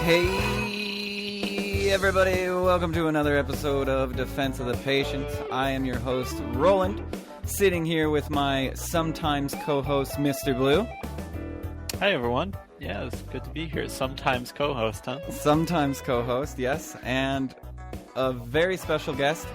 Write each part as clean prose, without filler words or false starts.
Hey everybody, welcome to another episode of Defense of the Patient. I am your host, Roland, sitting here with my sometimes co-host, Mr. Blue. Hi everyone. Yeah, it's good to be here. Sometimes co-host, huh? Sometimes co-host, yes, and a very special guest,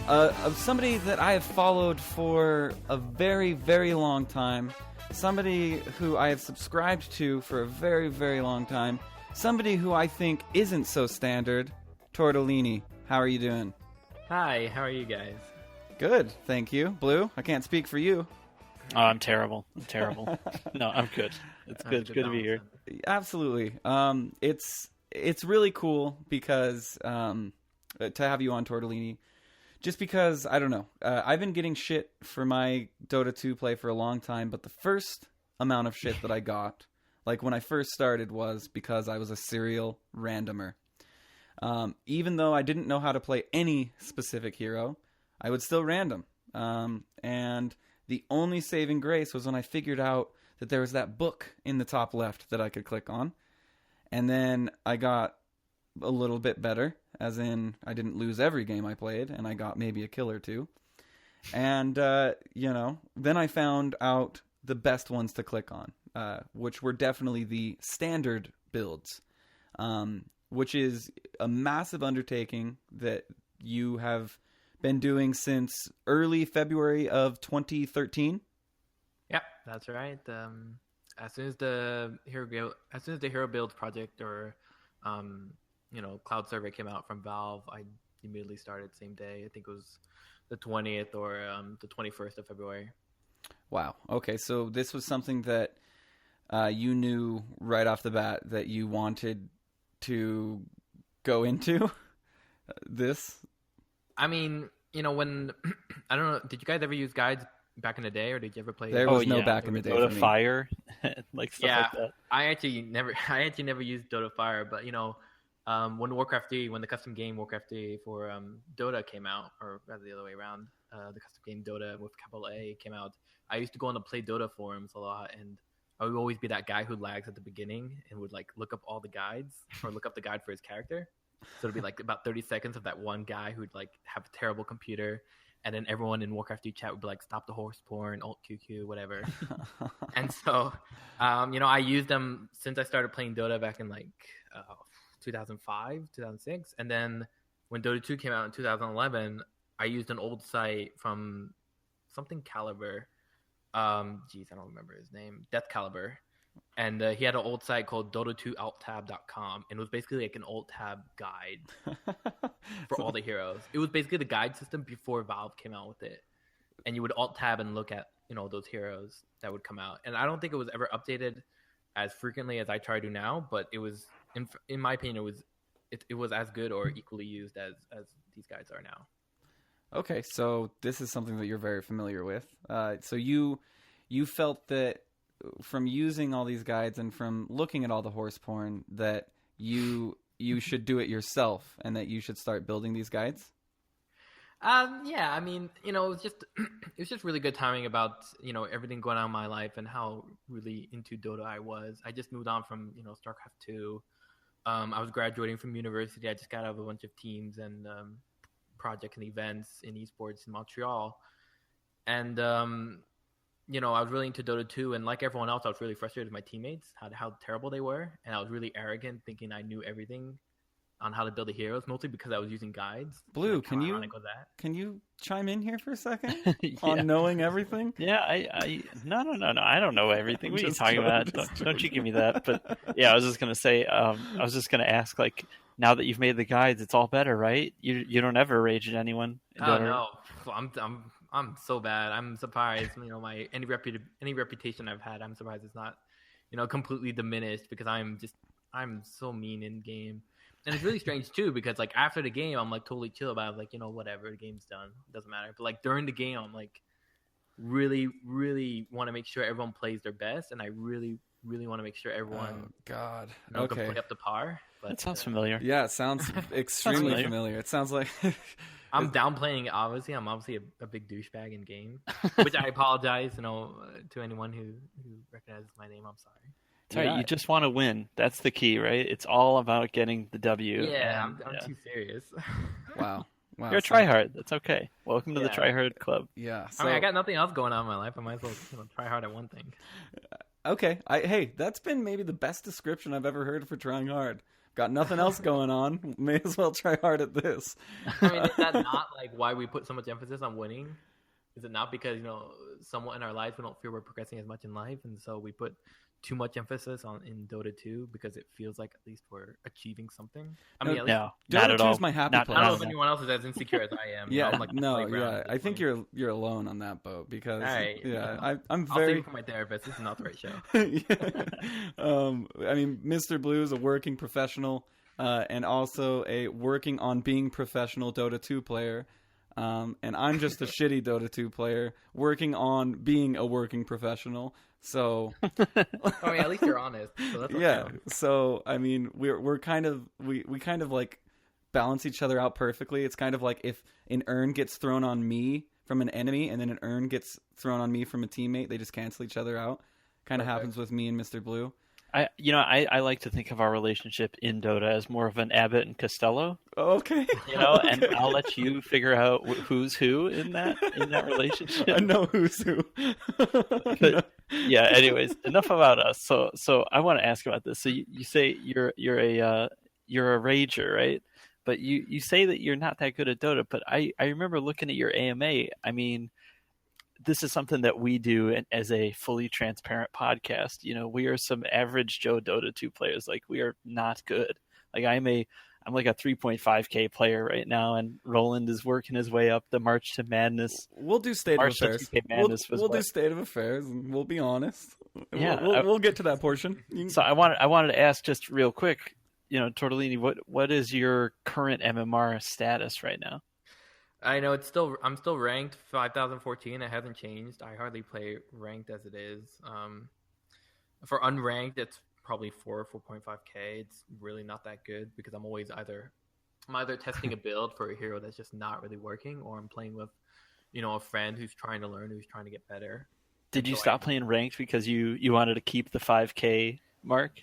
of somebody that I have followed for a very, very long time, somebody who I have subscribed to for a very, very long time, somebody who I think isn't so standard, TorteDeLini. How are you doing? Hi, how are you guys? Good, thank you. Blue, I can't speak for you. Oh, I'm terrible. No, I'm good. It's good. Good to be here. Absolutely. It's really cool because to have you on TorteDeLini. Just because, I don't know, I've been getting shit for my Dota 2 play for a long time, but the first amount of shit that I got, like when I first started, was because I was a serial randomer. Even though I didn't know how to play any specific hero, I would still random. And the only saving grace was when I figured out that there was that book in the top left that I could click on. And then I got a little bit better, as in I didn't lose every game I played, and I got maybe a kill or two. And, then I found out the best ones to click on, which were definitely the standard builds, which is a massive undertaking that you have been doing since early February of 2013. Yeah, that's right. As soon as the hero builds project or cloud survey came out from Valve, I immediately started same day. I think it was the 20th or the 21st of February. Wow. Okay, so this was something that you knew right off the bat that you wanted to go into this? I mean, when I don't know, did you guys ever use guides back in the day, or did you ever play? There was no back in the day. Dota Fire, like stuff like that. I actually never used Dota Fire, but when Warcraft 3, when the custom game Warcraft 3 for Dota came out, or rather the other way around, the custom game Dota with capital A came out, I used to go on the Play Dota forums a lot, and I would always be that guy who lags at the beginning and would like look up all the guides or look up the guide for his character. So it'd be like about 30 seconds of that one guy who'd like have a terrible computer, and then everyone in Warcraft 3 chat would be like, stop the horse porn, alt QQ, whatever. And so, I used them since I started playing Dota back in 2005, 2006. And then when Dota 2 came out in 2011, I used an old site from something Caliber. I don't remember his name. Death Caliber. And he had an old site called Dota2AltTab.com, and it was basically like an alt tab guide for all the heroes. It was basically the guide system before Valve came out with it, and you would alt tab and look at those heroes that would come out. And I don't think it was ever updated as frequently as I try to now, but it was, in my opinion, it was as good or equally used as these guides are now. Okay, so this is something that you're very familiar with. So you felt that from using all these guides and from looking at all the horse porn that you should do it yourself and that you should start building these guides? Yeah, I mean, it was just really good timing about, everything going on in my life and how really into Dota I was. I just moved on from, StarCraft 2. I was graduating from university. I just got out of a bunch of teams and projects and events in esports in Montreal. And, I was really into Dota 2, and like everyone else, I was really frustrated with my teammates, how terrible they were, and I was really arrogant, thinking I knew everything on how to build the heroes, mostly because I was using guides. Blue, can you chime in here for a second on knowing everything? Yeah, no, I don't know everything. What are you talking about? Don't you give me that. But yeah, I was just gonna say, I was just gonna ask, like, now that you've made the guides, it's all better, right? You don't ever rage at anyone. Oh no, I'm so bad. I'm surprised. My any reputation I've had, I'm surprised it's not, completely diminished, because I'm so mean in game. And it's really strange too, because like after the game, I'm like totally chill about it, like, whatever, the game's done, doesn't matter. But like during the game, I'm like really, really want to make sure everyone plays their best, and I really, really want to make sure everyone can play up to par. But that sounds familiar. Yeah, it sounds extremely familiar. It sounds like I'm downplaying it, obviously. I'm obviously a big douchebag in game, which I apologize, to anyone who recognizes my name. I'm sorry. That's right. You just want to win. That's the key, right? It's all about getting the W. Yeah, I'm too serious. Wow. You're a tryhard. That's okay. Welcome to the tryhard club. Yeah. I mean, I got nothing else going on in my life. I might as well try hard at one thing. Okay. Hey, that's been maybe the best description I've ever heard for trying hard. Got nothing else going on. May as well try hard at this. I mean, is that not like why we put so much emphasis on winning? Is it not because, somewhat in our lives we don't feel we're progressing as much in life, and so we put too much emphasis in Dota 2 because it feels like at least we're achieving something? I mean, no, Dota not at 2 all. is my happy place. I don't know if anyone else is as insecure as I am. Yeah, I'm like I think you're alone on that boat because right, I'm I'll very. save it for my therapist. This is not the right show. I mean, Mr. Blue is a working professional and also a working on being professional Dota 2 player. And I'm just a shitty Dota 2 player working on being a working professional. So, I mean, at least you're honest. So that's yeah. So, I mean, we're kind of we kind of like balance each other out perfectly. It's kind of like if an urn gets thrown on me from an enemy and then an urn gets thrown on me from a teammate, they just cancel each other out. Kind of happens with me and Mr. Blue. I like to think of our relationship in Dota as more of an Abbott and Costello. Okay. And I'll let you figure out who's who in that relationship. I know who's who. But, yeah. Anyways, enough about us. So I want to ask about this. So you say you're a rager, right? But you say that you're not that good at Dota. But I remember looking at your AMA. I mean, this is something that we do as a fully transparent podcast. We are some average Joe Dota 2 players. Like, we are not good. Like, I'm like a 3.5K player right now, and Roland is working his way up the March to Madness. We'll do State of Affairs. We'll do State of Affairs, and we'll be honest. Yeah, we'll get to that portion. So I wanted to ask just real quick, TorteDeLini, what is your current MMR status right now? I know I'm still ranked 5014. It hasn't changed. I hardly play ranked as it is. For unranked, it's probably 4.5K. It's really not that good because I'm either testing a build for a hero that's just not really working, or I'm playing with, a friend who's trying to learn, who's trying to get better. Did you stop playing ranked because you wanted to keep the 5K mark?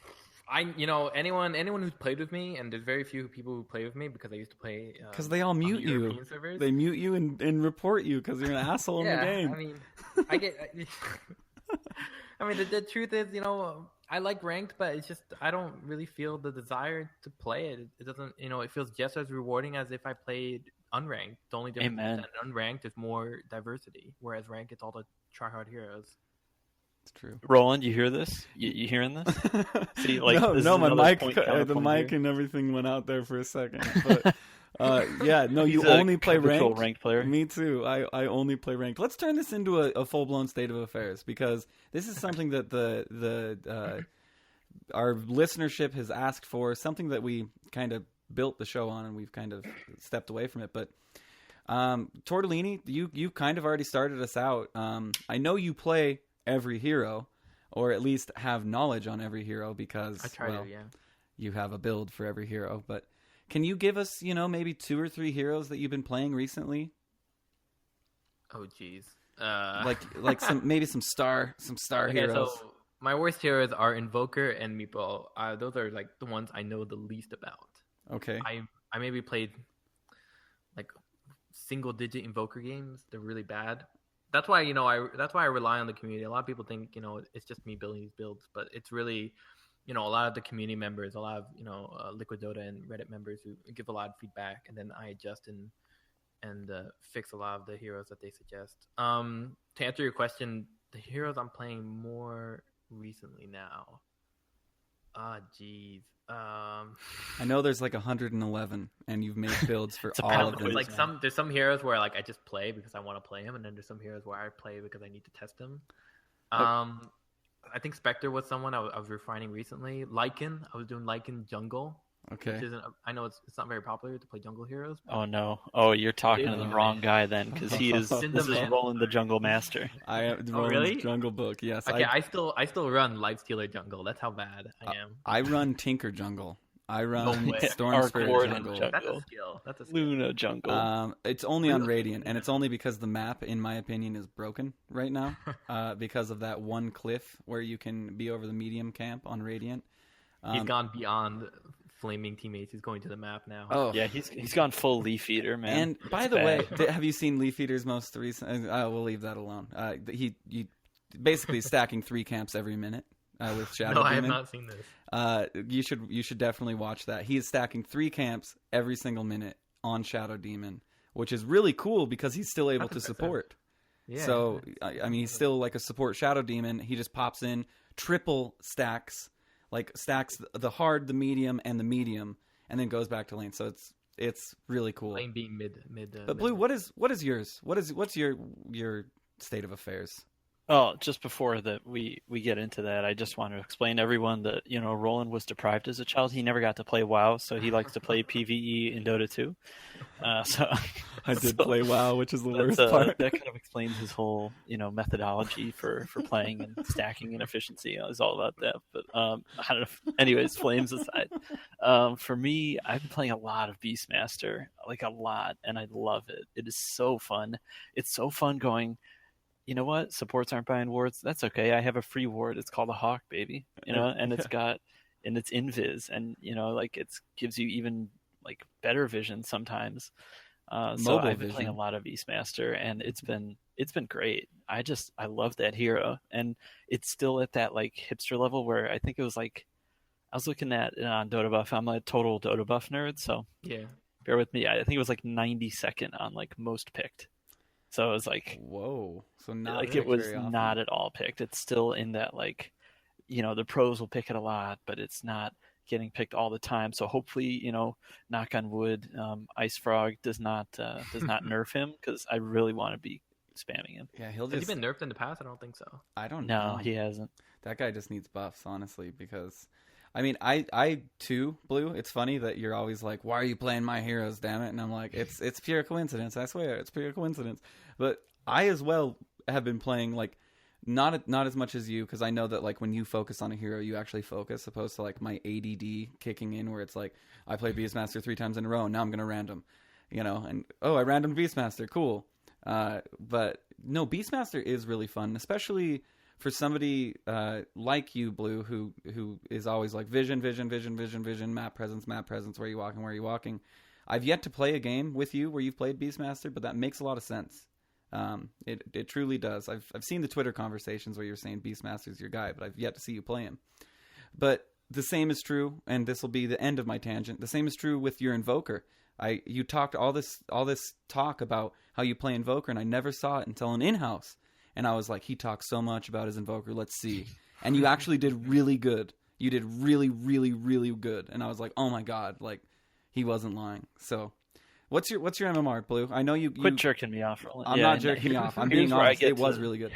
Anyone who's played with me, and there's very few people who play with me because I used to play. Because they all mute you. They mute you and report you because you're an asshole in the game. I mean, I mean, the truth is, I like ranked, but it's just I don't really feel the desire to play it. It doesn't, it feels just as rewarding as if I played unranked. The only difference is that unranked is more diversity, whereas ranked it's all the tryhard heroes. It's true. Roland, you hear this? You hearing this? See, like, no, my mic, the mic and everything went out there for a second. But you only play ranked player. Me too. I only play ranked. Let's turn this into a full blown State of Affairs because this is something that the our listenership has asked for. Something that we kind of built the show on, and we've kind of stepped away from it. But TorteDeLini, you kind of already started us out. I know you play every hero, or at least have knowledge on every hero because you have a build for every hero. But can you give us, maybe 2 or 3 heroes that you've been playing recently? Oh, geez. Like some star heroes. So my worst heroes are Invoker and Meepo. Those are like the ones I know the least about. Okay. I maybe played like single-digit Invoker games. They're really bad. That's why I rely on the community. A lot of people think it's just me building these builds, but it's really a lot of the community members, a lot of Liquid Dota and Reddit members who give a lot of feedback, and then I adjust and fix a lot of the heroes that they suggest. To answer your question, the heroes I'm playing more recently now. Geez. I know there's like 111, and you've made builds for all of them. Like there's some heroes where like I just play because I want to play them, and then there's some heroes where I play because I need to test them. I think Spectre was someone I was refining recently. Lycan, I was doing Lycan jungle. Okay. Which I know it's not very popular to play jungle heroes. Oh no! Oh, you're talking to the wrong guy then, because he is. This is Roland the Jungle Master. I am really? Jungle Book. Yes. Okay, I still run Lifestealer jungle. That's how bad I am. I run Tinker jungle. I run way. Storm Our Spirit Gordon jungle. jungle. That's a skill. That's a skill. Luna jungle. It's only on Radiant, and it's only because the map, in my opinion, is broken right now because of that one cliff where you can be over the medium camp on Radiant. He's gone beyond flaming teammates. He's going to the map now. Oh, Yeah, he's gone full Leaf Eater, man. and by It's the bad. way, have you seen Leaf Eater's most recent? We'll leave that alone. He basically stacking 3 camps every minute with Shadow No, I have Demon. not seen this. You should definitely watch that. He is stacking 3 camps every single minute on Shadow Demon, which is really cool because he's still able to support. Yeah. So I mean, he's still like a support Shadow Demon. He just pops in, triple stacks, like stacks the hard, the medium, and the medium, and then goes back to lane. So it's really cool. Lane being mid. But Blue, what is yours? What's your state of affairs? Oh, just before that we get into that, I just want to explain to everyone that, Roland was deprived as a child. He never got to play WoW, so he likes to play PvE in Dota 2. I did play WoW, which is the worst That part. kind of explains his whole, methodology for playing and stacking and efficiency. It's all about that. But I don't know. Anyways, flames aside, for me, I've been playing a lot of Beastmaster, like a lot, and I love it. It is so fun. It's so fun going, you know what? Supports aren't buying wards. That's okay. I have a free ward. It's called a Hawk, baby. And it's got, and it's invis, and it gives you even like better vision sometimes. So I've been playing a lot of Beastmaster, and it's been great. I love that hero, and it's still at that like hipster level where I think it was like I was looking at it on Dota Buff. I'm a total Dota Buff nerd, so Yeah. bear with me. I think it was like 92nd on like most picked. So it was like, whoa. So not like picked it was very often. not at all picked. It's still in that like, the pros will pick it a lot, but it's not getting picked all the time. So hopefully, knock on wood, Ice Frog does not nerf him, because I really want to be spamming him. Yeah, he'll Has just. he been nerfed in the past? I don't think so. I don't No, know. he hasn't. That guy just needs buffs, honestly, because I mean, I too, Blue, it's funny that you're always like, why are you playing my heroes, damn it? And I'm like, it's pure coincidence, I swear, it's pure coincidence. But I as well have been playing, like, not as much as you, because I know that, like, when you focus on a hero, you actually focus, opposed to, like, my ADD kicking in, where it's like, I play Beastmaster 3 times in a row, and now I'm going to random, and, oh, I random Beastmaster, cool. But, no, Beastmaster is really fun, especially for somebody like you, Blue, who is always like vision, map presence, where you walking. I've yet to play a game with you where you've played Beastmaster, but that makes a lot of sense. It truly does. I've seen the Twitter conversations where you're saying Beastmaster's your guy, but I've yet to see you play him. But the same is true, and this will be the end of my tangent. The same is true with your Invoker. You talked all this talk about how you play Invoker, and I never saw it until an in-house. And I was like, he talks so much about his Invoker, let's see. And you actually did really good. You did really, really, really good. And I was like, oh my god, like, he wasn't lying. So, what's your MMR, Blue? I know you Quit jerking me off, Roland. I'm not jerking you off. I'm being honest. It was really good.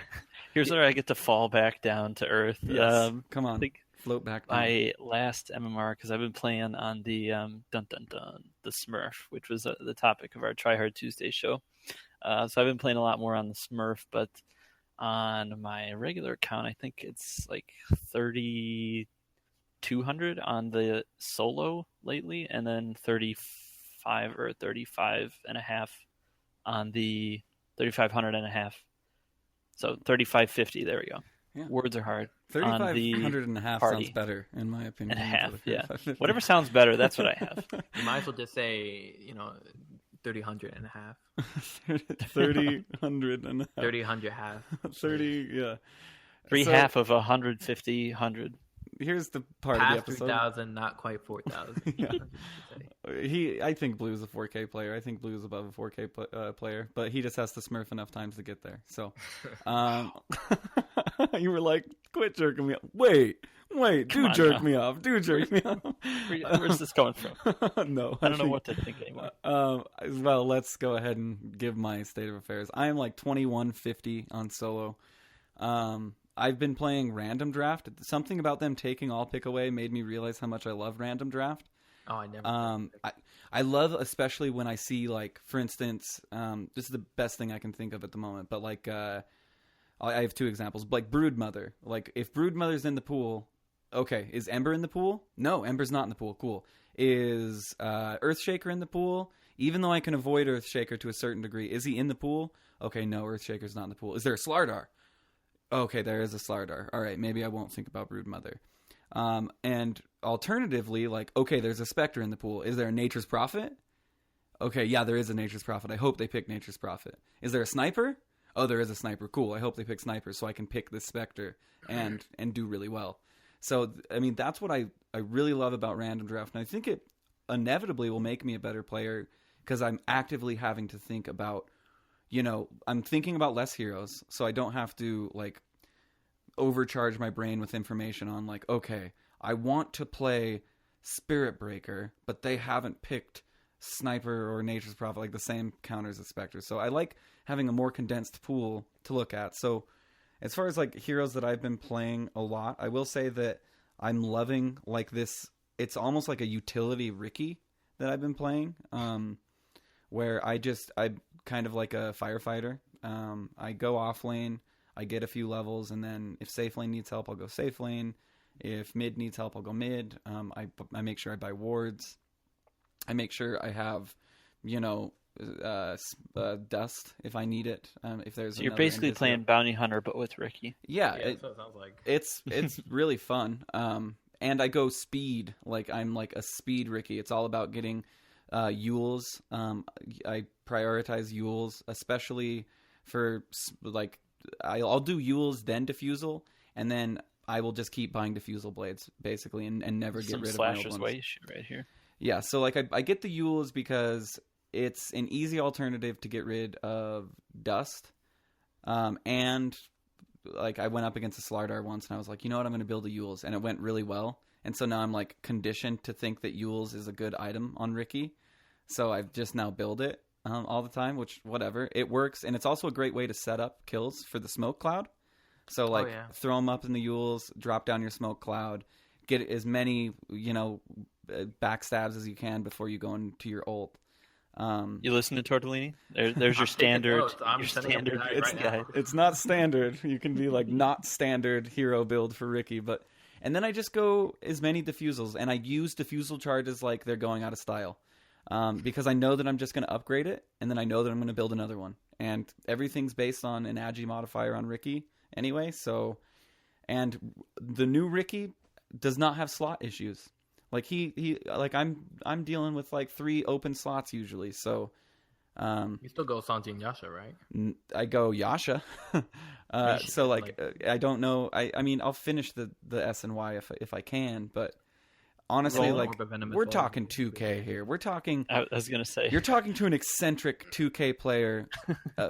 Here's where I get to fall back down to earth. Yes. Come on. I think float back down. my last MMR, because I've been playing on the the Smurf, which was the topic of our Try Hard Tuesday show. So I've been playing a lot more on the Smurf, but on my regular account, I think it's like 3,200 on the solo lately, and then 35 or 35 and a half on the 3,500 and a half. So 3,550. There we go. Yeah. Words are hard. 3,500 and a half party. sounds better, in my opinion. And a half, than yeah. 3,550. Whatever sounds better, that's what I have. You might as well just say, 3,000 and a half. 3,000 and a half. 3,000 half. 30, yeah. Three So, half of 150, 100. Here's the part Past of the episode. 3,000, not quite 4,000. Yeah. I think Blue's a 4K player. I think Blue's above a 4K player, but he just has to smurf enough times to get there. So, you were like, quit jerking me off. Wait, do jerk me off. Do jerk me off. Where's this coming from? No. I don't know what to think anymore. Well, let's go ahead and give my state of affairs. I am like 2150 on solo. I've been playing Random Draft. Something about them taking all pick away made me realize how much I love Random Draft. Oh, I never. I love, especially when I see, like, for instance, this is the best thing I can think of at the moment, but like, I have 2 examples. Like Broodmother. Like, if Broodmother's in the pool, okay, is Ember in the pool? No, Ember's not in the pool. Cool. Is Earthshaker in the pool? Even though I can avoid Earthshaker to a certain degree, is he in the pool? Okay, no, Earthshaker's not in the pool. Is there a Slardar? Okay, there is a Slardar. All right, maybe I won't think about Broodmother. And alternatively, like, okay, there's a Spectre in the pool. Is there a Nature's Prophet? Okay, yeah, there is a Nature's Prophet. I hope they pick Nature's Prophet. Is there a Sniper? Oh, there is a Sniper. Cool. I hope they pick Sniper so I can pick this Spectre and do really well. So, I mean, that's what I really love about random draft. And I think it inevitably will make me a better player because I'm actively having to think about, I'm thinking about less heroes. So I don't have to, like, overcharge my brain with information on, like, okay, I want to play Spirit Breaker, but they haven't picked Sniper or Nature's Prophet, like the same counters as Spectre. So I like having a more condensed pool to look at. So as far as like heroes that I've been playing a lot, I will say that I'm loving like this. It's almost like a utility Ricky that I've been playing, where I'm kind of like a firefighter. I go off lane, I get a few levels, and then if safe lane needs help, I'll go safe lane. If mid needs help, I'll go mid. I make sure I buy wards. I make sure I have, dust if I need it. If there's, so you're basically playing Bounty Hunter, but with Ricky. Yeah, that's what it sounds like. It's really fun. And I go speed, like I'm like a speed Ricky. It's all about getting Yules. I prioritize Yules, especially for like I'll do Yules then Diffusal, and then I will just keep buying Diffusal blades basically, and never get rid of my old ones. Way right here. Yeah, so like I get the Yules because it's an easy alternative to get rid of dust, and like I went up against a Slardar once and I was like, you know what, I'm going to build a Yules, and it went really well, and so now I'm like conditioned to think that Yules is a good item on Ricky, so I've just now build it all the time, which whatever, it works, and it's also a great way to set up kills for the smoke cloud. So like throw them up in the Yules, drop down your smoke cloud, get as many backstabs as you can before you go into your ult. You listen to TorteDeLini? There's your standard. Your standard guide. It's not standard. You can be like not standard hero build for Ricky, and then I just go as many diffusals, and I use diffusal charges like they're going out of style, because I know that I'm just going to upgrade it, and then I know that I'm going to build another one, and everything's based on an agi modifier on Ricky anyway. So, and the new Ricky does not have slot issues. Like he like I'm dealing with like 3 open slots usually. So you still go Sanji and Yasha, right? I go Yasha. So like I don't know. I mean I'll finish the S and Y if I can, but honestly, like we're talking 2K here. We're talking. I was gonna say you're talking to an eccentric 2K player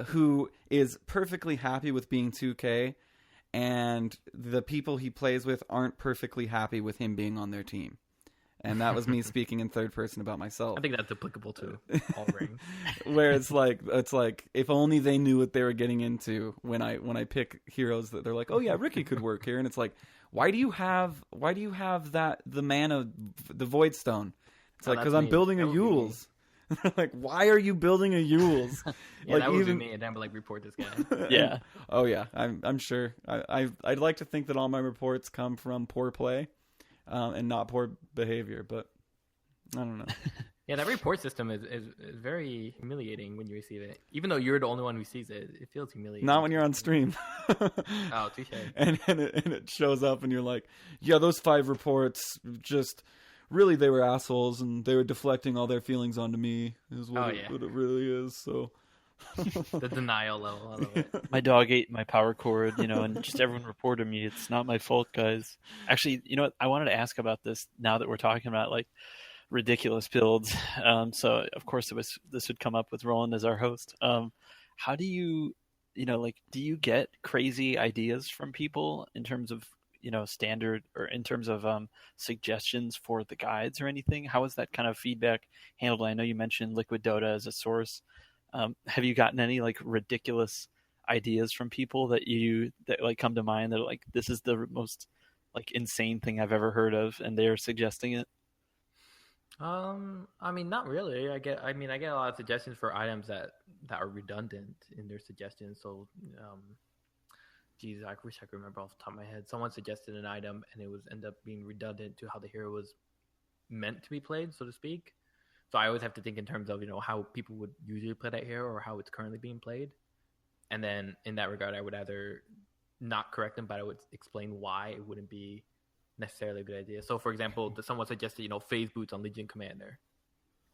who is perfectly happy with being 2K, and the people he plays with aren't perfectly happy with him being on their team. And that was me speaking in third person about myself. I think that's applicable to all rings. Where it's like if only they knew what they were getting into when I pick heroes that they're like, oh yeah, Ricky could work here, and it's like, why do you have that the mana, the Void Stone? It's like because I'm building a Yules. Like, why are you building a Yules? Yeah, like, that would be me, and I'd be like, report this guy. Yeah. Oh yeah, I'm sure. I'd like to think that all my reports come from poor play. And not poor behavior, but I don't know. Yeah, that report system is very humiliating when you receive it. Even though you're the only one who sees it, it feels humiliating. Not when you're on stream. Oh, touche. And it shows up and you're like, yeah, those 5 reports, just really they were assholes and they were deflecting all their feelings onto me is what it really is, so... The denial level. I love it. My dog ate my power cord, and just everyone reported me. It's not my fault, guys. Actually, you know what? I wanted to ask about this now that we're talking about like ridiculous builds. So of course this would come up with Roland as our host. How do you, do you get crazy ideas from people in terms of, standard or in terms of suggestions for the guides or anything? How is that kind of feedback handled? I know you mentioned Liquid Dota as a source. Have you gotten any like ridiculous ideas from people that like come to mind that are like, this is the most like insane thing I've ever heard of, and they're suggesting it? I mean, not really. I get a lot of suggestions for items that are redundant in their suggestions. So, geez, I wish I could remember off the top of my head. Someone suggested an item and it was end up being redundant to how the hero was meant to be played, so to speak. So I always have to think in terms of, how people would usually play that hero or how it's currently being played. And then in that regard, I would either not correct them, but I would explain why it wouldn't be necessarily a good idea. So for example, someone suggested, phase boots on Legion Commander.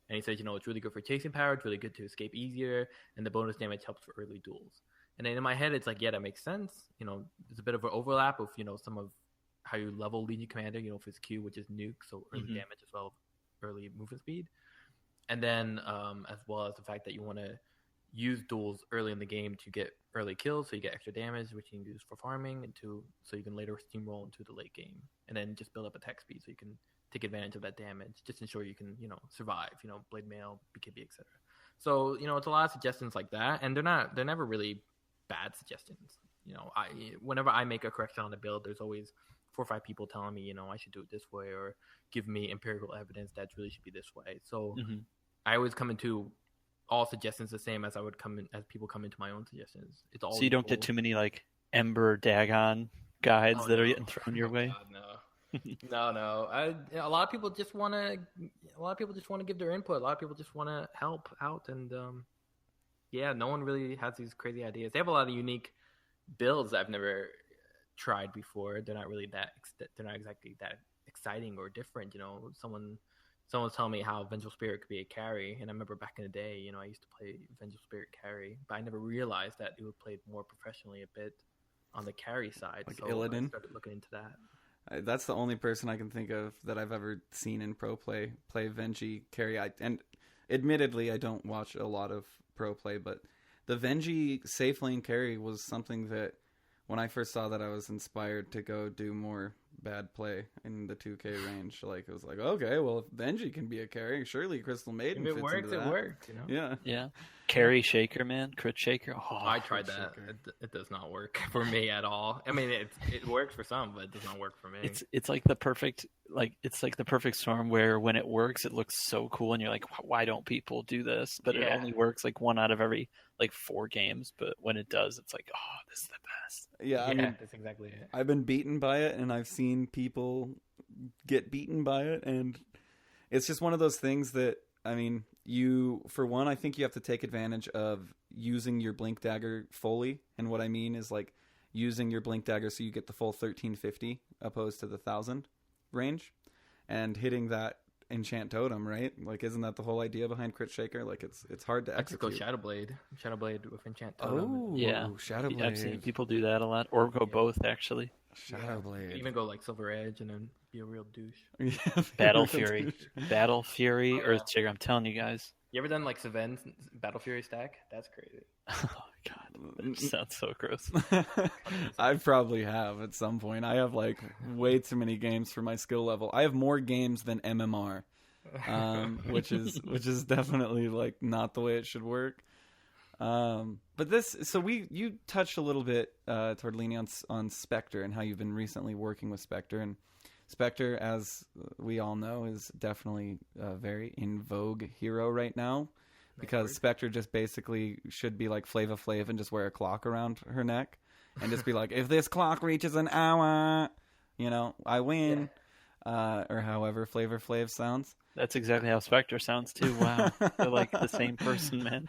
And he says, it's really good for chasing power. It's really good to escape easier. And the bonus damage helps for early duels. And then in my head, it's like, yeah, that makes sense. There's a bit of an overlap of, some of how you level Legion Commander, for his Q, which is nuke. So early damage as well, early movement speed. And then as well as the fact that you want to use duels early in the game to get early kills, so you get extra damage, which you can use for farming, so you can later steamroll into the late game, and then just build up attack speed so you can take advantage of that damage, just ensure you can survive, blade mail, BKB, etc. So it's a lot of suggestions like that, and they're never really bad suggestions. Whenever I make a correction on the build, there's always 4 or 5 people telling me I should do it this way, or give me empirical evidence that really should be this way. So I always come into all suggestions the same as I would come in, as people come into my own suggestions. It's all so you don't get too many like Ember Dagon guides that are getting thrown your way. God, no. A lot of people just want to give their input. A lot of people just want to help out, and no one really has these crazy ideas. They have a lot of unique builds I've never tried before. They're not really they're not exactly that exciting or different. Someone was telling me how Vengeful Spirit could be a carry, and I remember back in the day, I used to play Vengeful Spirit carry, but I never realized that it was played more professionally a bit on the carry side. Like so Illidan? I started looking into that. That's the only person I can think of that I've ever seen in pro play Venji carry. And admittedly, I don't watch a lot of pro play, but the Venji safe lane carry was something that when I first saw that, I was inspired to go do more bad play in the 2K range. Like, it was like, okay, well, if Benji can be a carry, surely Crystal Maiden if it fits works, into that. it works, Yeah. Carry Shaker, man. Crit Shaker. Oh, I tried that. It does not work for me at all. I mean, it works for some, but it does not work for me. It's like the perfect storm where when it works, it looks so cool, and you're like, why don't people do this? But it only works like 1 out of every 4 games. But when it does, it's like, oh, this is the best. Yeah, I mean, that's exactly it. I've been beaten by it, and I've seen people get beaten by it, and it's just one of those things that, I mean, for one, I think you have to take advantage of using your Blink Dagger fully, and what I mean is like using your Blink Dagger so you get the full 1350 opposed to the 1000 range, and hitting that enchant totem, right? Like, isn't that the whole idea behind Crit Shaker? Like, it's hard to execute. Go Shadowblade with enchant totem. Oh, yeah, Shadowblade. I've seen people do that a lot, or go both actually. Shadowblade. Even go like Silver Edge and then be a real douche. Yeah, Battle Fury, Earthshaker. I'm telling you guys. You ever done like Saven's Battle Fury stack? That's crazy. Oh god, that sounds so gross. I probably have at some point. I have like way too many games for my skill level. I have more games than MMR, which is definitely like not the way it should work. But you touched a little bit, TorteDeLini, on Spectre and how you've been recently working with Spectre, and Spectre, as we all know, is definitely a very in vogue hero right now, because Spectre just basically should be like Flava Flav and just wear a clock around her neck and just be like, if this clock reaches an hour, I win, or however Flavor Flav sounds. That's exactly how Spectre sounds too. Wow, they're like the same person, man.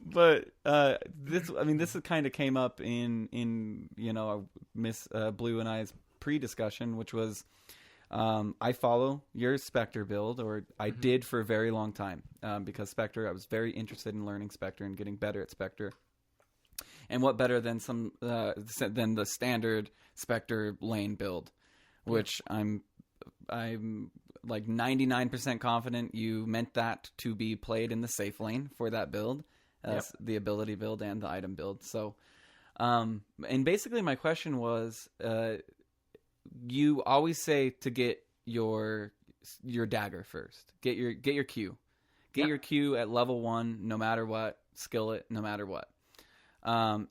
But this kind of came up in Miss Blue and I's pre-discussion, which was I follow your Spectre build, or I did for a very long time, because Spectre, I was very interested in learning Spectre and getting better at Spectre. And what better than than the standard Spectre lane build, which I'm like 99% confident you meant that to be played in the safe lane for that build, the ability build and the item build. So, and basically my question was, you always say to get your dagger first. Get your Q. Get your Q at level 1, no matter what. Skill it, no matter what.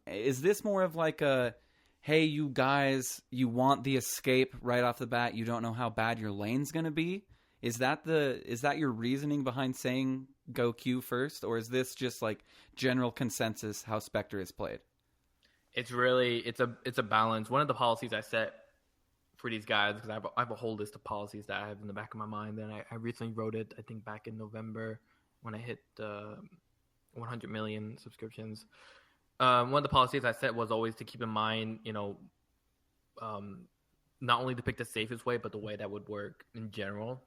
Is this more of like a, hey, you guys, you want the escape right off the bat, you don't know how bad your lane's going to be? Is that your reasoning behind saying go Q first, or is this just like general consensus how Spectre is played? It's really it's a balance. One of the policies I set for these guys, because I have a whole list of policies that I have in the back of my mind. And I recently wrote it, I think back in November when I hit 100 million subscriptions. One of the policies I set was always to keep in mind, not only to pick the safest way, but the way that would work in general,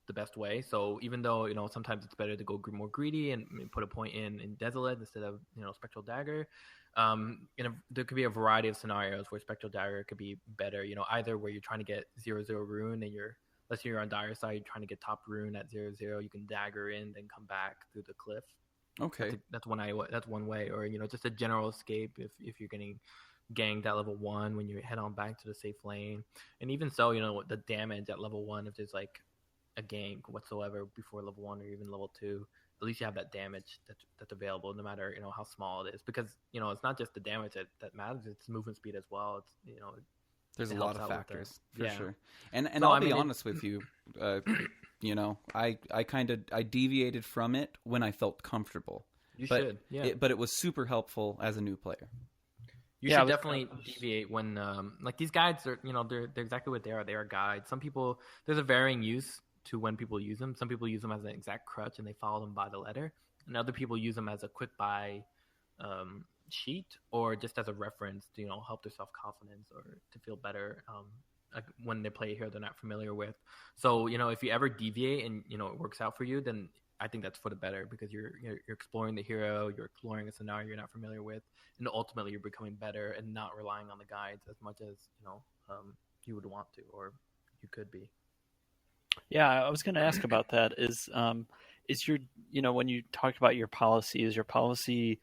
the best way. So even though, sometimes it's better to go more greedy and put a point in Desolate instead of, Spectral Dagger. There could be a variety of scenarios where Spectral Dagger could be better, either where you're trying to get 0-0 rune and let's say you're on dire side, you're trying to get top rune at 0-0, you can dagger in, then come back through the cliff. Okay. That's one way. Or, just a general escape if you're getting ganged at level 1 when you head on back to the safe lane. And even so, the damage at level 1, if there's like a gank whatsoever before level 1 or even level 2, at least you have that damage that's available, no matter how small it is, because it's not just the damage that matters, it's movement speed as well. It's there's a lot of factors for sure. And so, I'll be honest with you, I deviated from it when I felt comfortable. But it was super helpful as a new player. You should definitely deviate when, like these guides are, they're exactly what they are. They are guides. Some people, there's a varying use to when people use them. Some people use them as an exact crutch and they follow them by the letter. And other people use them as a quick buy sheet, or just as a reference to, help their self-confidence or to feel better when they play a hero they're not familiar with. So, if you ever deviate and, it works out for you, then I think that's for the better, because you're exploring the hero, you're exploring a scenario you're not familiar with, and ultimately you're becoming better and not relying on the guides as much as you would want to, or you could be. Yeah, I was going to ask about that. Is your when you talked about your policy, is your policy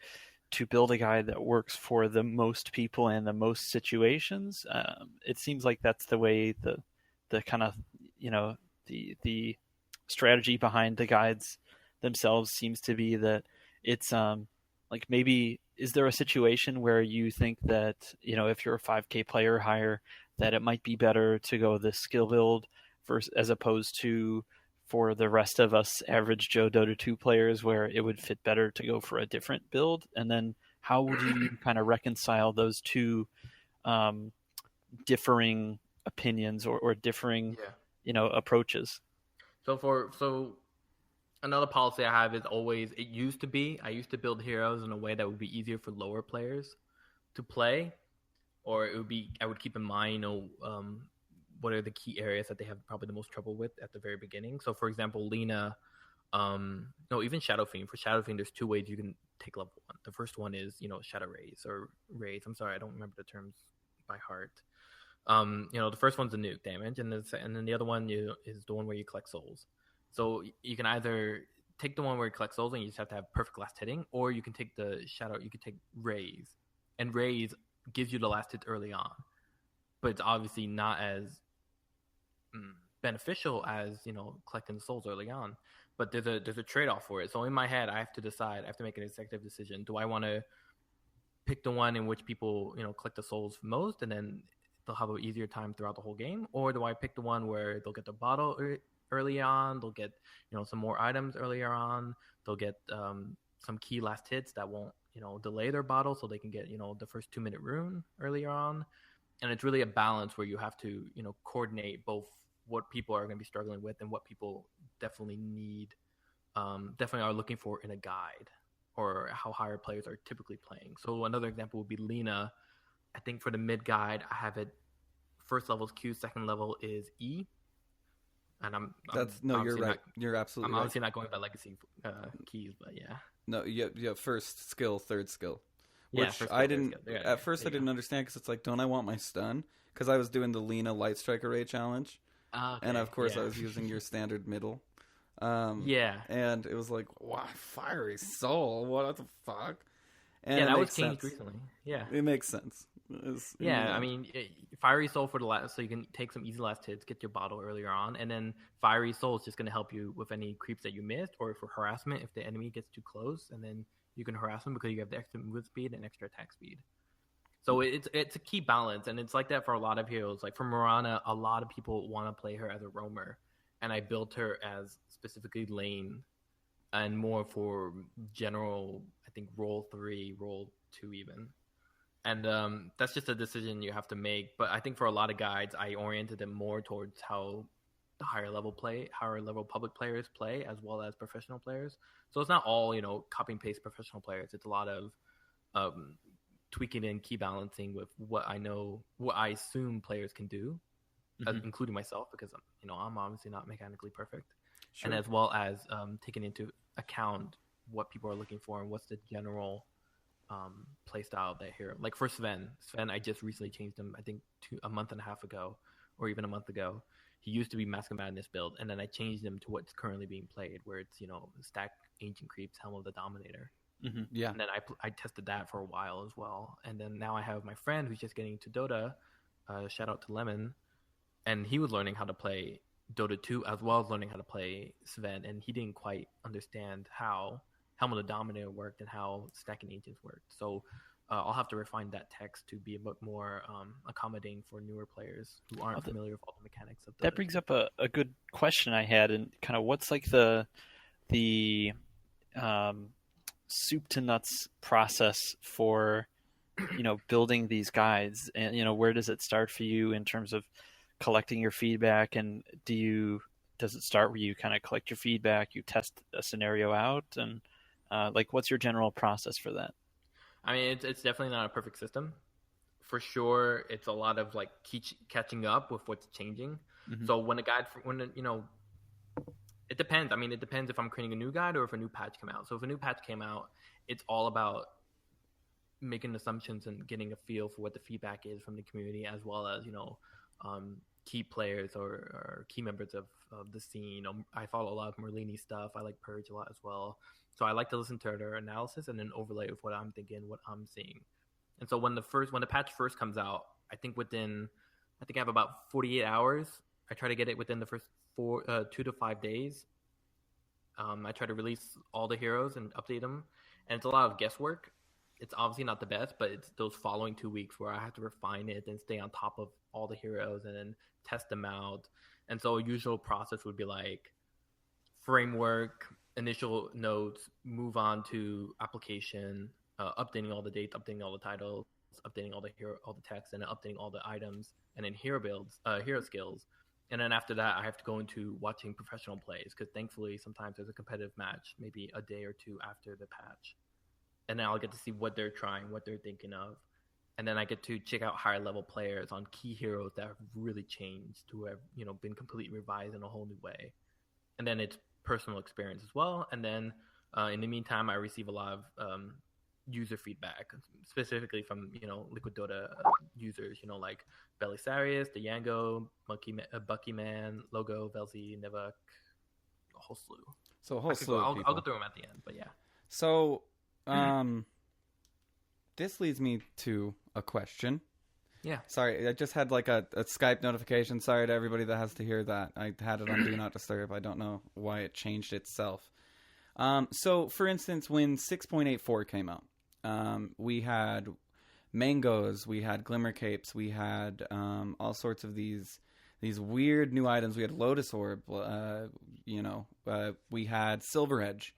to build a guide that works for the most people and the most situations? It seems like that's the way the kind of the strategy behind the guides themselves seems to be that it's like, maybe is there a situation where you think that if you're a 5K player or higher, that it might be better to go the skill build as opposed to for the rest of us average Joe Dota 2 players, where it would fit better to go for a different build? And then how would you kind of reconcile those two differing opinions or differing approaches? So another policy I have is always, I used to build heroes in a way that would be easier for lower players to play, or I would keep in mind, what are the key areas that they have probably the most trouble with at the very beginning. So for example, Lina, even Shadow Fiend. For Shadow Fiend, there's 2 ways you can take level 1. The first one is, Shadow Rays or Rays. I'm sorry, I don't remember the terms by heart. The first one's the nuke damage, and then the other one is the one where you collect souls. So you can either take the one where you collect souls and you just have to have perfect last hitting, or you can take you can take Rays, and Rays gives you the last hit early on, but it's obviously not as beneficial as collecting the souls early on. But there's a trade-off for it. So in my head, I have to make an executive decision. Do I want to pick the one in which people collect the souls most, and then they'll have an easier time throughout the whole game? Or do I pick the one where they'll get the bottle early on, they'll get some more items earlier on, they'll get some key last hits that won't delay their bottle, so they can get the first 2-minute rune earlier on? And it's really a balance where you have to coordinate both what people are going to be struggling with and what people definitely need, definitely are looking for in a guide, or how higher players are typically playing. So another example would be Lina. I think for the mid guide, I have it first level is Q, second level is E. And you're right. You're absolutely right. I'm obviously not going by legacy keys, but yeah. No, yeah, first skill, third skill. Yeah, which I didn't at first. I didn't understand, because it's like, don't I want my stun? Because I was doing the Lina Light Strike Array challenge, and of course I was using your standard middle. And it was like, wow, Fiery Soul, what the fuck? And that was changed recently. Yeah, it makes sense. I mean, Fiery Soul for the last, so you can take some easy last hits, get your bottle earlier on, and then Fiery Soul is just going to help you with any creeps that you missed, or for harassment if the enemy gets too close, and then you can harass them because you have the extra movement speed and extra attack speed. So it's a key balance, and it's like that for a lot of heroes. Like for Mirana, a lot of people want to play her as a roamer, and I built her as specifically lane and more for general, I think, role 3, role 2 even. And that's just a decision you have to make. But I think for a lot of guides, I oriented them more towards how the higher level public players play, as well as professional players. So it's not all copy and paste professional players. It's a lot of tweaking and key balancing with what I assume players can do, including myself, because I'm obviously not mechanically perfect, and as well as taking into account what people are looking for and what's the general play style of that hero. Like for Sven, I just recently changed him. I think a month and a half ago, or even a month ago. He used to be Mask of Madness build, and then I changed him to what's currently being played, where it's stack Ancient Creeps, Helm of the Dominator. Yeah. And then I tested that for a while as well, and then now I have my friend who's just getting into Dota. Shout out to Lemon, and he was learning how to play Dota 2 as well as learning how to play Sven, and he didn't quite understand how Helm of the Dominator worked and how stacking agents worked. So I'll have to refine that text to be a bit more accommodating for newer players who aren't familiar with all the mechanics of Dota. That brings up a good question I had, and kind of what's like the soup to nuts process for building these guides, and where does it start for you in terms of collecting your feedback, and does it start where you kind of collect your feedback, you test a scenario out, and what's your general process for that? I mean, it's definitely not a perfect system. For sure, it's a lot of catching up with what's changing. So when it depends. I mean, it depends if I'm creating a new guide or if a new patch came out. So if a new patch came out, it's all about making assumptions and getting a feel for what the feedback is from the community, as well as key players or key members of the scene. I follow a lot of Merlini stuff. I like Purge a lot as well. So I like to listen to their analysis and then overlay with what I'm thinking, what I'm seeing. And so when the patch first comes out, I think I have about 48 hours. I try to get it within the first 2 to 5 days. I try to release all the heroes and update them, and it's a lot of guesswork. It's obviously not the best, but it's those following 2 weeks where I have to refine it and stay on top of all the heroes and then test them out. And so a usual process would be like framework, initial notes, move on to application, updating all the dates, updating all the titles, updating all the text, and updating all the items, and then hero skills. And then after that, I have to go into watching professional plays, because thankfully sometimes there's a competitive match maybe a day or two after the patch. And then I'll get to see what they're trying, what they're thinking of. And then I get to check out higher level players on key heroes that have really changed, who have been completely revised in a whole new way. And then it's personal experience as well. And then in the meantime, I receive a lot of user feedback, specifically from Liquid Dota users, like Belisarius, the Yango, Bucky Man, Logo, Velzy, Nevuk, a whole slew. So a whole slew of people. I'll go through them at the end, but yeah. So this leads me to a question. Yeah. Sorry, I just had like a Skype notification. Sorry to everybody that has to hear that. I had it on Do Not Disturb. I don't know why it changed itself. So, for instance, when 6.84 came out, we had mangoes, we had glimmer capes, we had all sorts of these weird new items. We had Lotus Orb, we had Silver Edge.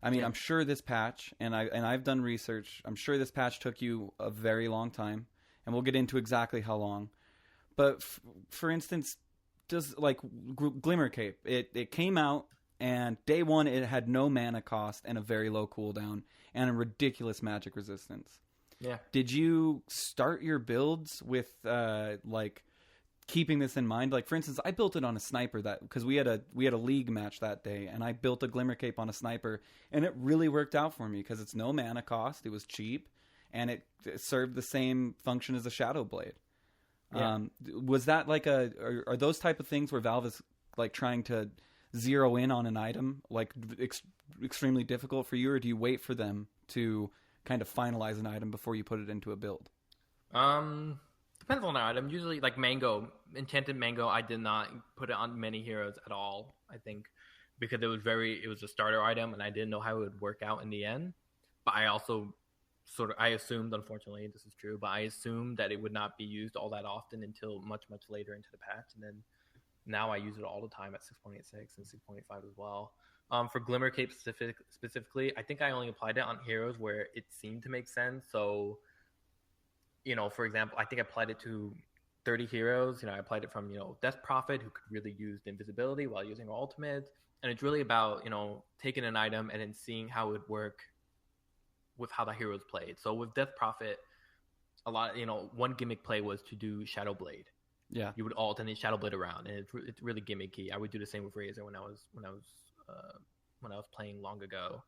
I mean, yeah. I'm sure this patch, and I've done research, I'm sure this patch took you a very long time, and we'll get into exactly how long. But for instance, does Glimmer Cape, it came out, and day one it had no mana cost and a very low cooldown and a ridiculous magic resistance. Yeah. Did you start your builds with keeping this in mind? Like, for instance, I built it on a sniper because we had a league match that day, and I built a Glimmer Cape on a sniper, and it really worked out for me because it's no mana cost, it was cheap, and it served the same function as a Shadow Blade. Yeah. Was that are those type of things where Valve is trying to zero in on an item extremely difficult for you, or do you wait for them to kind of finalize an item before you put it into a build? Depends on the item. Usually, Mango, Enchanted Mango, I did not put it on many heroes at all, I think, because it was a starter item, and I didn't know how it would work out in the end. But I also I assumed, unfortunately, this is true, but I assumed that it would not be used all that often until much, much later into the patch. And then now I use it all the time at 6.86 and 6.5 as well. For Glimmer Cape specifically, I think I only applied it on heroes where it seemed to make sense. So for example, I think I applied it to 30 heroes. I applied it from, Death Prophet, who could really use the invisibility while using ultimate. And it's really about, taking an item and then seeing how it would work with how the hero is played. So with Death Prophet, a lot, one gimmick play was to do Shadow Blade. Yeah. You would alt and then Shadow Blade around, and it's really gimmicky. I would do the same with Razor when I was playing long ago.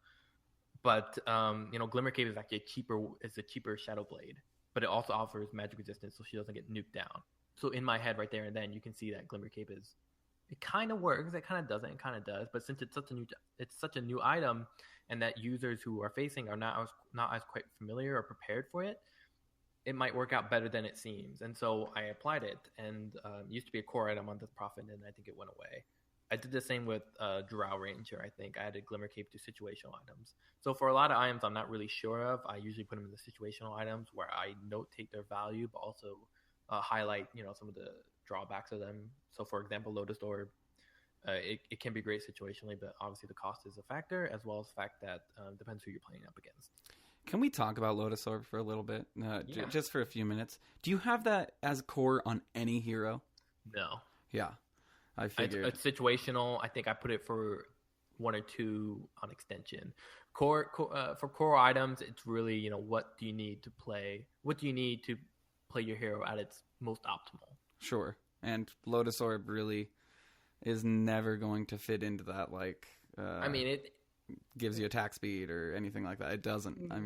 But Glimmer Cape is actually a cheaper Shadow Blade, but it also offers magic resistance, so she doesn't get nuked down. So in my head, right there and then, you can see that Glimmer Cape it kind of works, it kind of doesn't, it kind of does. But since it's such a new item, and that users who are facing are not as quite familiar or prepared for it, it might work out better than it seems. And so I applied it, and it used to be a core item on Death Prophet, and I think it went away. I did the same with Drow Ranger. I think I added Glimmer Cape to situational items. So for a lot of items I'm not really sure of, I usually put them in the situational items where I notate their value, but also highlight some of the drawbacks of them. So for example, Lotus Orb, it can be great situationally, but obviously the cost is a factor, as well as the fact that depends who you're playing up against. Can we talk about Lotus Orb for a little bit? Yeah. Just for a few minutes. Do you have that as core on any hero? No. Yeah. I figured. It's situational. I think I put it for 1 or 2 on extension. For core items, it's really, what do you need to play? What do you need to play your hero at its most optimal? Sure. And Lotus Orb really is never going to fit into that, it gives you attack speed or anything like that. It doesn't. Yeah.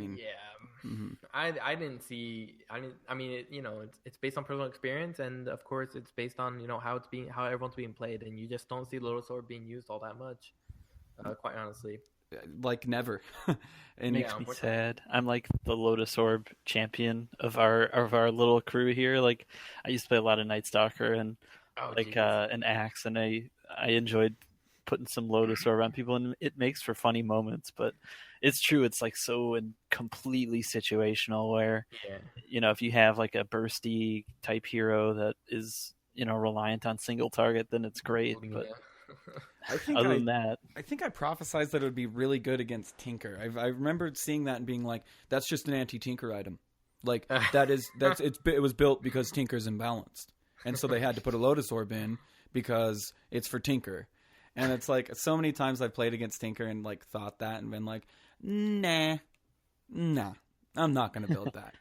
Mm-hmm. I didn't see. It's based on personal experience, and of course, it's based on how everyone's being played, and you just don't see Lotus Orb being used all that much. Quite honestly, never. It makes me sad. I'm like the Lotus Orb champion of our little crew here. Like, I used to play a lot of Night Stalker and an Axe, and I enjoyed putting some Lotus Orb on people, and it makes for funny moments. But it's true, it's like so completely situational where if you have like a bursty type hero that is reliant on single target, then it's great. But I think other than that, I think I prophesized that it would be really good against Tinker. I remembered seeing that and being like, that's just an anti-Tinker item. Like it was built because Tinker's imbalanced, and so they had to put a Lotus Orb in because it's for Tinker. And it's like, so many times I've played against Tinker and like thought that and been like, nah, I'm not going to build that.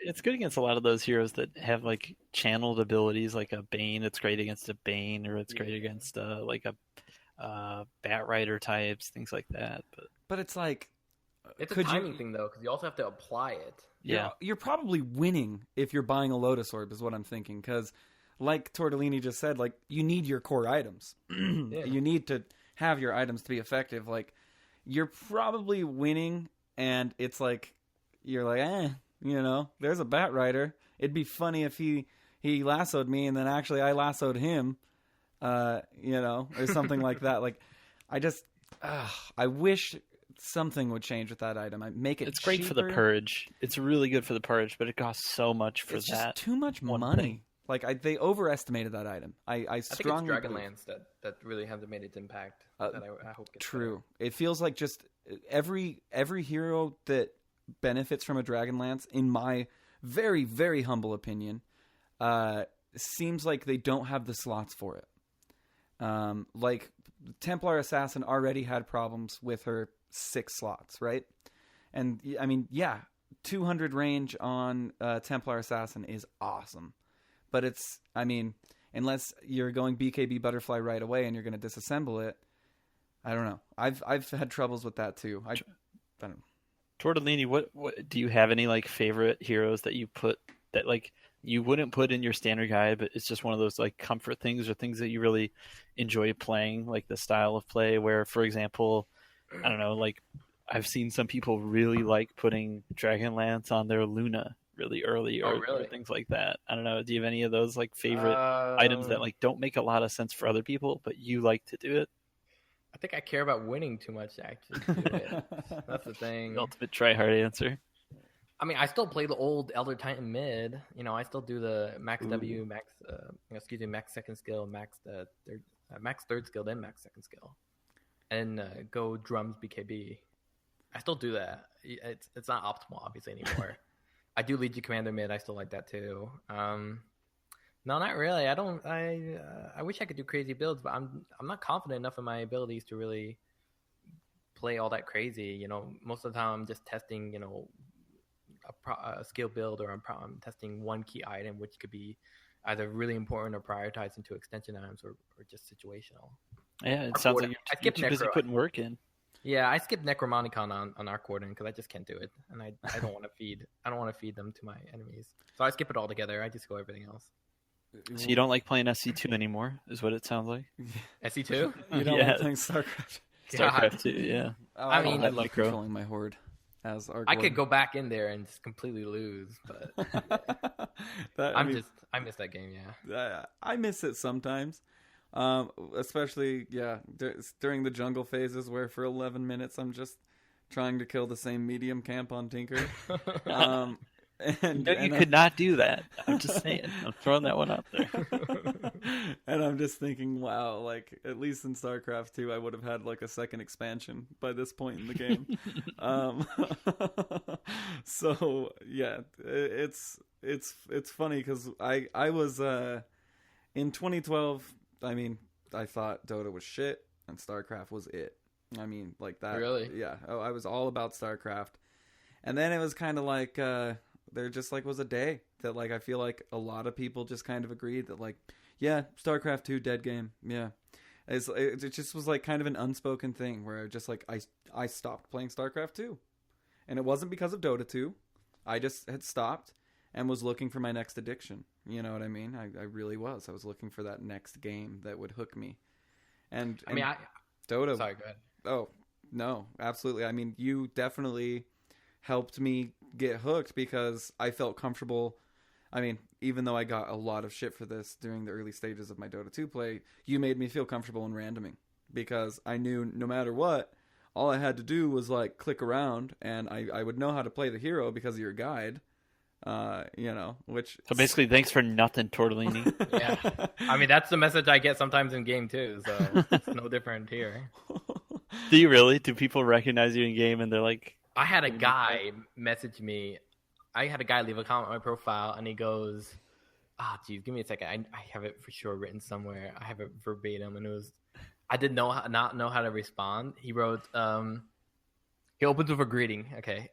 It's good against a lot of those heroes that have like channeled abilities, like a Bane. It's great against a Bane, or it's great against like a Bat Rider types, things like that. But it's like, it's a timing thing though, because you also have to apply it. Yeah, you're probably winning if you're buying a Lotus Orb, is what I'm thinking, because like TorteDeLini just said, like, you need your core items. You need to have your items to be effective. Like, you're probably winning, and it's like, you're like, there's a Bat Rider. It'd be funny if he lassoed me, and then actually I lassoed him, or something like that. Like, I wish something would change with that item. I make it. It's great cheaper. for the purge. It's really good for the purge, but it costs so much for it's that. Just too much money. Thing. Like, they overestimated that item. I strongly think it's Dragonlance that really hasn't made its impact. That I hope gets true. Better. It feels like just every hero that benefits from a Dragonlance, in my very, very humble opinion, seems like they don't have the slots for it. Like, Templar Assassin already had problems with her 6 slots, right? And, 200 range on Templar Assassin is awesome. But it's, unless you're going BKB Butterfly right away and you're going to disassemble it, I don't know. I've had troubles with that too. I don't know. TorteDeLini, what do you have any like favorite heroes that you put that like you wouldn't put in your standard guide, but it's just one of those like comfort things or things that you really enjoy playing, like the style of play where, for example, I don't know, like I've seen some people really like putting Dragonlance on their Luna really early or things like that. I don't know. Do you have any of those like favorite items that like don't make a lot of sense for other people, but you like to do it? I think I care about winning too much to actually do it. That's the thing. The ultimate try-hard answer. I still play the old Elder Titan mid. I still do the max W, max second skill, max third skill, then max second skill, and go drums BKB. I still do that. It's not optimal obviously anymore. I do lead you commander mid. I still like that too. No, not really. I don't. I wish I could do crazy builds, but I'm not confident enough in my abilities to really play all that crazy. Most of the time I'm just testing. A skill build, or I'm testing one key item, which could be either really important or prioritized into extension items, or just situational. Yeah, it sounds like you're too busy putting work in. Yeah, I skipped Necromonicon on Arc Warden because I just can't do it, and I don't want to feed. I don't want to feed them to my enemies, so I skip it all together. I just go everything else. So you don't like playing SC2 anymore, is what it sounds like. SC2? You don't like playing StarCraft. StarCraft 2, yeah. I mean, I love controlling my horde as Arc I could go back in there and just completely lose, but I miss that game. Yeah, I miss it sometimes. Especially during the jungle phases where for 11 minutes I'm just trying to kill the same medium camp on Tinker. You could not do that. I'm just saying. I'm throwing that one out there. And I'm just thinking, wow, like at least in StarCraft 2 I would have had like a second expansion by this point in the game. So yeah, it's funny because I was in 2012. I mean, I thought Dota was shit and StarCraft was it. I mean, like that. Really? Yeah. Oh, I was all about StarCraft. And then it was kind of like, there just like was a day that like, I feel like a lot of people just kind of agreed that like, yeah, StarCraft 2 dead game. Yeah. It just was like kind of an unspoken thing where just like, I stopped playing StarCraft 2. And it wasn't because of Dota 2. I just had stopped and was looking for my next addiction. You know what I mean? I really was. I was looking for that next game that would hook me. And I mean, Dota. Sorry, go ahead. Oh, no, absolutely. I mean, you definitely helped me get hooked because I felt comfortable. I mean, even though I got a lot of shit for this during the early stages of my Dota 2 play, you made me feel comfortable in randoming because I knew no matter what, all I had to do was like click around and I would know how to play the hero because of your guide. Which so basically, thanks for nothing, TorteDeLini. Yeah, I mean that's the message I get sometimes in game too, so it's no different here. Do you really? Do people recognize you in game and they're like? I had a guy message me. I had a guy leave a comment on my profile, and he goes, geez, give me a second. I have it for sure written somewhere. I have it verbatim, and it was. I did not know how to respond. He wrote, he opens with a greeting. Okay.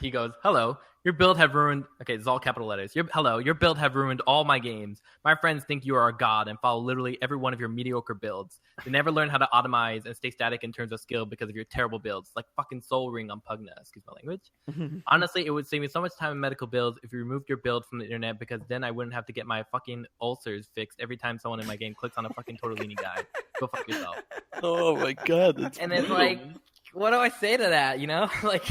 He goes, hello, your build have ruined. Okay, it's all capital letters. Your build have ruined all my games. My friends think you are a god and follow literally every one of your mediocre builds. They never learn how to optimize and stay static in terms of skill because of your terrible builds, like fucking Soul Ring on Pugna. Excuse my language. Honestly, it would save me so much time in medical builds if you removed your build from the internet, because then I wouldn't have to get my fucking ulcers fixed every time someone in my game clicks on a fucking TorteDeLini guide. Go fuck yourself. Oh my god. That's and it's like, what do I say to that? Like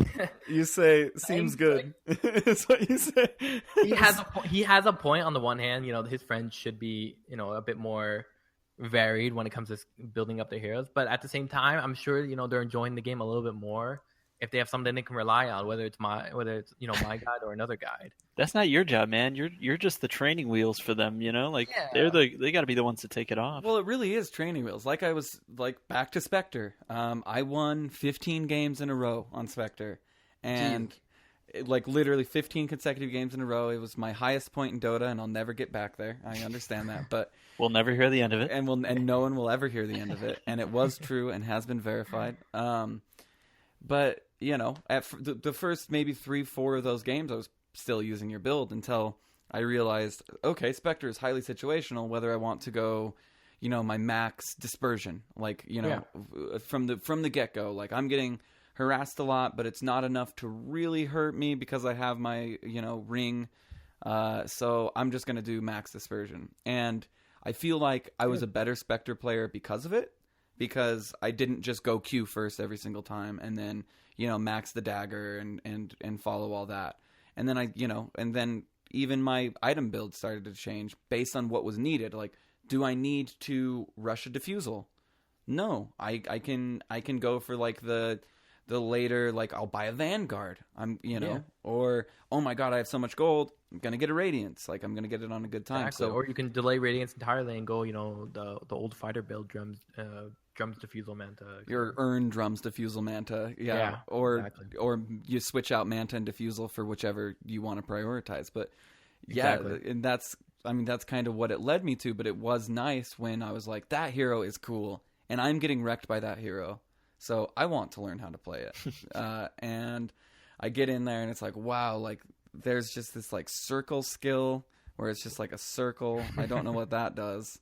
you say, seems good. It's what you say. He has a point on the one hand. His friends should be a bit more varied when it comes to building up their heroes, but at the same time, I'm sure they're enjoying the game a little bit more if they have something they can rely on, whether it's my guide or another guide. That's not your job, man. You're just the training wheels for them, Like they got to be the ones to take it off. Well, it really is training wheels. Like I was back to Spectre. I won 15 games in a row on Spectre, and literally 15 consecutive games in a row. It was my highest point in Dota, and I'll never get back there. I understand that, but we'll never hear the end of it, and no one will ever hear the end of it. And it was true and has been verified. But at the first maybe 3-4 of those games, I was still using your build until I realized, okay, Spectre is highly situational, whether I want to go, my max dispersion, from the get-go. Like, I'm getting harassed a lot, but it's not enough to really hurt me because I have my, ring. So I'm just going to do max dispersion. And I feel like I was a better Spectre player because of it, because I didn't just go Q first every single time and then, max the dagger and follow all that. And then and then even my item build started to change based on what was needed. Like, do I need to rush a diffusal? No, I can go for like the the later, like, I'll buy a Vanguard. Or, oh my god, I have so much gold, I'm gonna get a Radiance. Like, I'm gonna get it on a good time. Exactly. So, or you can delay Radiance entirely and go, the old fighter build drums Diffusal Manta. your Earn Drums Diffusal Manta, Exactly. or you switch out Manta and Diffusal for whichever you want to prioritize. But Exactly. and that's kind of what it led me to. But it was nice when I was like, that hero is cool, and I'm getting wrecked by that hero, so I want to learn how to play it. And I get in there, and it's like, wow, like there's just this like circle skill where it's just like a circle. I don't know what that does.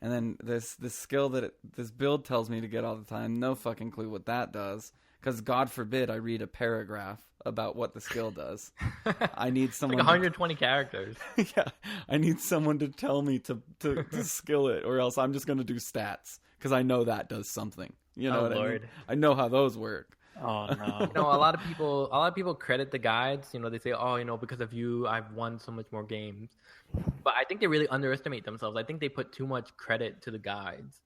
And then this skill this build tells me to get all the time. No fucking clue what that does. Because God forbid I read a paragraph about what the skill does. I need someone. Like 120 characters. Yeah, I need someone to tell me to skill it, or else I'm just gonna do stats because I know that does something. You know what Lord. I mean? I know how those work. Oh no. A lot of people credit the guides. They say, oh, because of you, I've won so much more games. But I think they really underestimate themselves. I think they put too much credit to the guides.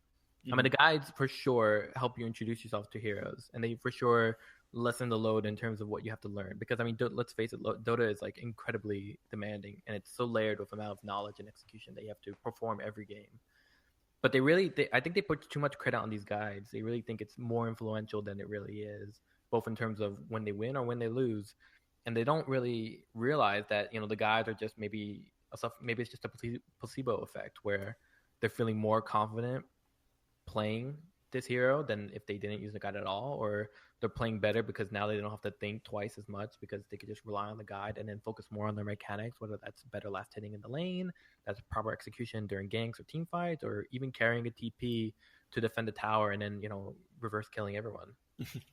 I mean, the guides for sure help you introduce yourself to heroes, and they for sure lessen the load in terms of what you have to learn. Because I mean, let's face it, Dota is like incredibly demanding, and it's so layered with amount of knowledge and execution that you have to perform every game. But I think they put too much credit on these guides. They really think it's more influential than it really is, both in terms of when they win or when they lose, and they don't really realize that the guides are just maybe it's just a placebo effect where they're feeling more confident playing this hero than if they didn't use the guide at all, or they're playing better because now they don't have to think twice as much because they could just rely on the guide and then focus more on their mechanics, whether that's better last hitting in the lane, that's proper execution during ganks or team fights, or even carrying a TP to defend the tower and then reverse killing everyone.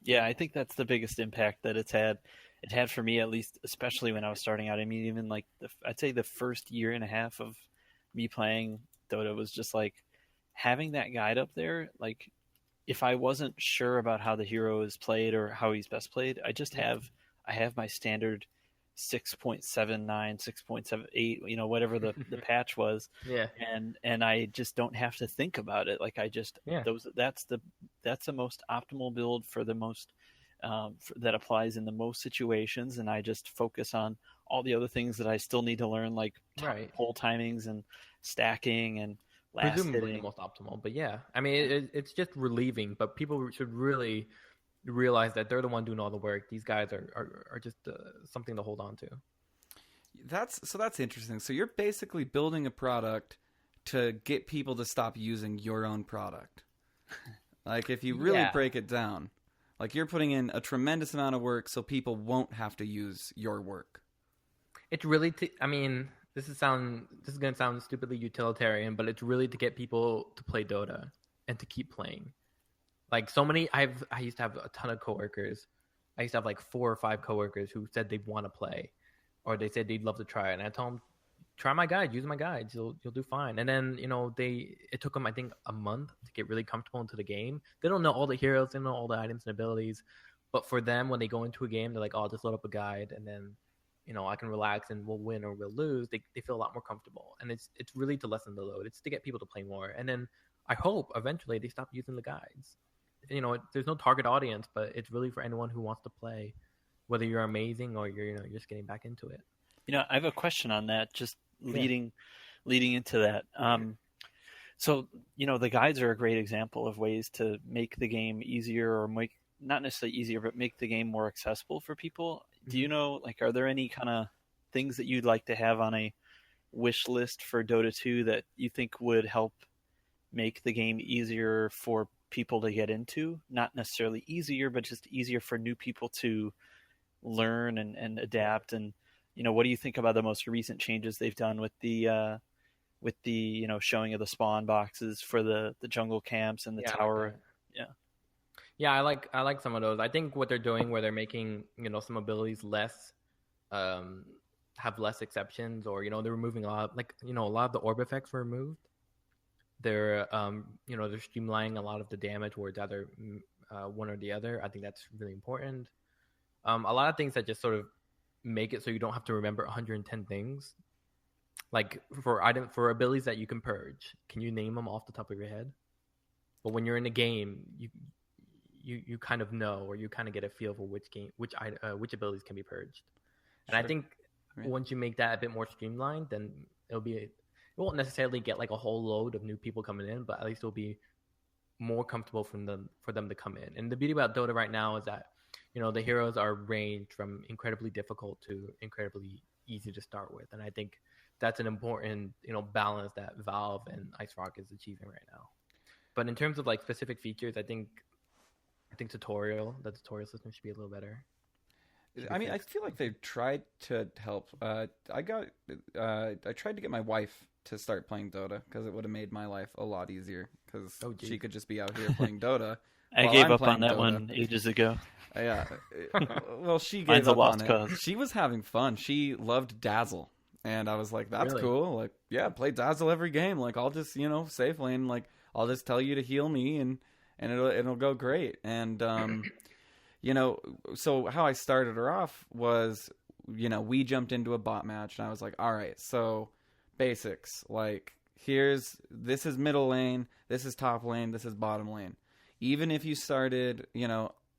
Yeah, I think that's the biggest impact that it had for me, at least, especially when I was starting out. I mean, even like I'd say the first year and a half of me playing Dota was just like having that guide up there. Like, if I wasn't sure about how the hero is played or how he's best played, I have my standard 6.79, 6.78, whatever the patch was. Yeah. And I just don't have to think about it. Like, that's the most optimal build for the most that applies in the most situations, and I just focus on all the other things that I still need to learn, like pull timings and stacking and last presumably hitting. the most optimal. But yeah, I mean, it's just relieving, but people should really realize that they're the one doing all the work. These guys are just something to hold on to. That's interesting. So you're basically building a product to get people to stop using your own product. Like, if you really break it down, like, you're putting in a tremendous amount of work so people won't have to use your work. It's really I mean, this is going to sound stupidly utilitarian, but it's really to get people to play Dota and to keep playing. Like, I used to have a ton of coworkers. I used to have like 4 or 5 coworkers who said they'd want to play, or they said they'd love to try it. And I told them, try my guide, use my guides, you'll do fine. And then it took them, I think, a month to get really comfortable into the game. They don't know all the heroes, they don't know all the items and abilities, but for them, when they go into a game, they're like, oh, I'll just load up a guide and then I can relax and we'll win or we'll lose. They feel a lot more comfortable, and it's really to lessen the load. It's to get people to play more, and then I hope eventually they stop using the guides. There's no target audience, but it's really for anyone who wants to play, whether you're amazing or you're just getting back into it. I have a question on that, just leading into that. So, the guides are a great example of ways to make the game easier, or not necessarily easier, but make the game more accessible for people. Do you know, like, are there any kind of things that you'd like to have on a wish list for Dota 2 that you think would help make the game easier for people to get into? Not necessarily easier, but just easier for new people to learn and adapt. And what do you think about the most recent changes they've done with the showing of the spawn boxes for the jungle camps and the tower? Yeah, I like some of those. I think what they're doing, where they're making some abilities less have less exceptions, or they're removing a lot of the orb effects were removed. They're they're streamlining a lot of the damage where it's either one or the other. I think that's really important. A lot of things that just sort of make it so you don't have to remember 110 things. Like for abilities that you can purge, can you name them off the top of your head? But when you're in a game, you kind of know, or you kind of get a feel for which which abilities can be purged. And I think once you make that a bit more streamlined, then it won't necessarily get like a whole load of new people coming in, but at least it'll be more comfortable for them to come in. And the beauty about Dota right now is that, the heroes are ranged from incredibly difficult to incredibly easy to start with. And I think that's an important, balance that Valve and Ice Rock is achieving right now. But in terms of like specific features, I think the tutorial system should be a little better. I mean, I feel like they've tried to help. I tried to get my wife to start playing Dota because it would have made my life a lot easier because she could just be out here playing Dota. I gave up on that one ages ago. Yeah. Well, she gave up on it. Cause. She was having fun. She loved Dazzle. And I was like, that's cool. Like, yeah, play Dazzle every game. Like, I'll just, safe lane. Like, I'll just tell you to heal me and it'll go great. And, so how I started her off was, we jumped into a bot match and I was like, all right, so basics. Like, this is middle lane, this is top lane, this is bottom lane. Even if you started,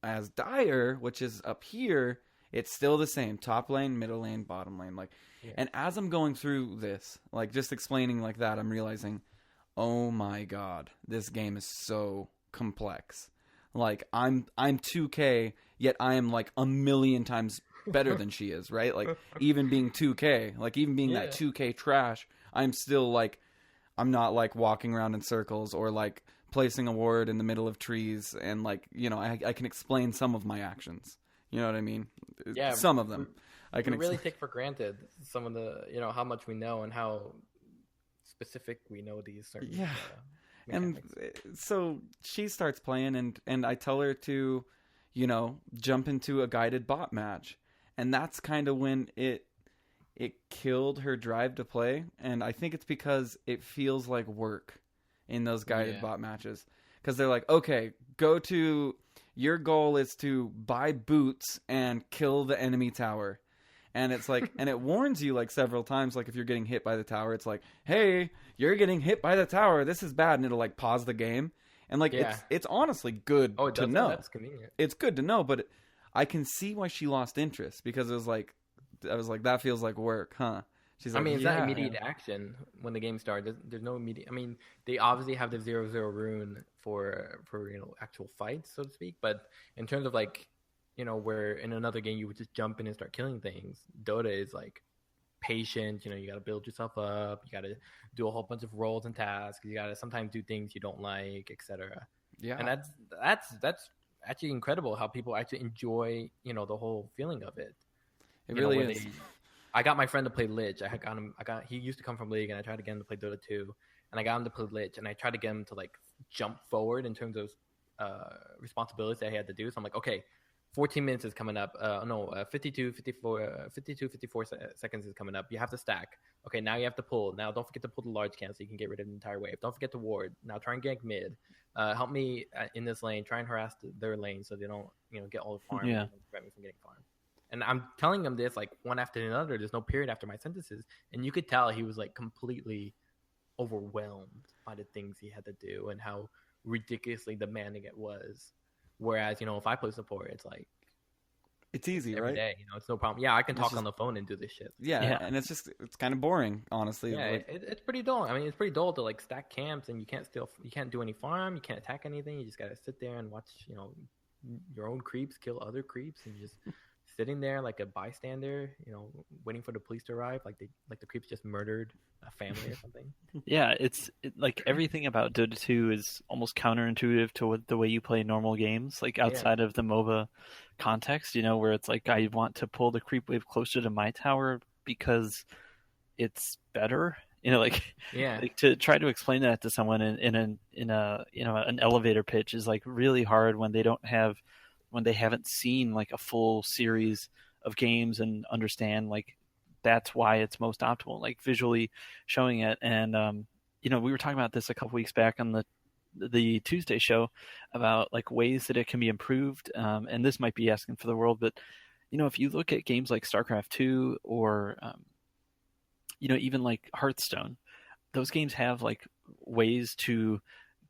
as Dire, which is up here, it's still the same. Top lane, middle lane, bottom lane. Like, and as I'm going through this, like just explaining like that, I'm realizing, oh my God, this game is so complex. Like I'm 2K, yet I am like a million times better than she is, right? Like even being 2K, like even being that 2K trash, I'm still like, I'm not like walking around in circles or like placing a ward in the middle of trees and like, I can explain some of my actions. You know what I mean? Yeah. Some of them. We really take for granted some of the, how much we know and how specific we know these certain and so she starts playing and I tell her to, jump into a guided bot match. And that's kind of when it killed her drive to play. And I think it's because it feels like work in those guided bot matches. Because they're like, okay, your goal is to buy boots and kill the enemy tower. And it's like, and it warns you like several times, like if you're getting hit by the tower, it's like, hey, you're getting hit by the tower. This is bad. And it'll like pause the game. And like, it's honestly good to know. That's convenient. It's good to know, but I can see why she lost interest because I was like, that feels like work, huh? She's like, it's not immediate action when the game starts. There's no immediate. They obviously have the 0-0 rune for actual fights, so to speak. But in terms of like, where in another game you would just jump in and start killing things, Dota is like patient. You got to build yourself up. You got to do a whole bunch of roles and tasks. You got to sometimes do things you don't like, etc. Yeah, and that's actually incredible how people actually enjoy the whole feeling of it. It really is. I got my friend to play Lich. He used to come from League, and I tried to get him to play Dota 2. And I got him to play Lich, and I tried to get him to like jump forward in terms of responsibilities that he had to do. So I'm like, okay, 14 minutes is coming up. 54 seconds is coming up. You have to stack. Okay, now you have to pull. Now don't forget to pull the large can so you can get rid of the entire wave. Don't forget to ward. Now try and gank mid. Help me in this lane. Try and harass their lane so they don't get all the farm. Yeah. Prevent me from getting farm. And I'm telling him this like one after another. There's no period after my sentences. And you could tell he was like completely overwhelmed by the things he had to do and how ridiculously demanding it was. Whereas, if I play support, it's like it's easy, every right? day, it's no problem. Yeah, I can talk on the phone and do this shit. Yeah, and it's kind of boring, honestly. Yeah, like, it's pretty dull. It's pretty dull to like stack camps and you can't do any farm, you can't attack anything. You just gotta sit there and watch, your own creeps kill other creeps and just sitting there like a bystander, waiting for the police to arrive, like the creeps just murdered a family or something. Yeah, it's like everything about Dota 2 is almost counterintuitive to the way you play normal games, like outside of the MOBA context, where it's like I want to pull the creep wave closer to my tower because it's better. Like to try to explain that to someone in an elevator pitch is like really hard when they haven't seen like a full series of games and understand like that's why it's most optimal, like visually showing it. And we were talking about this a couple weeks back on the Tuesday show about like ways that it can be improved. And this might be asking for the world, but if you look at games like StarCraft 2 or even like Hearthstone, those games have like ways to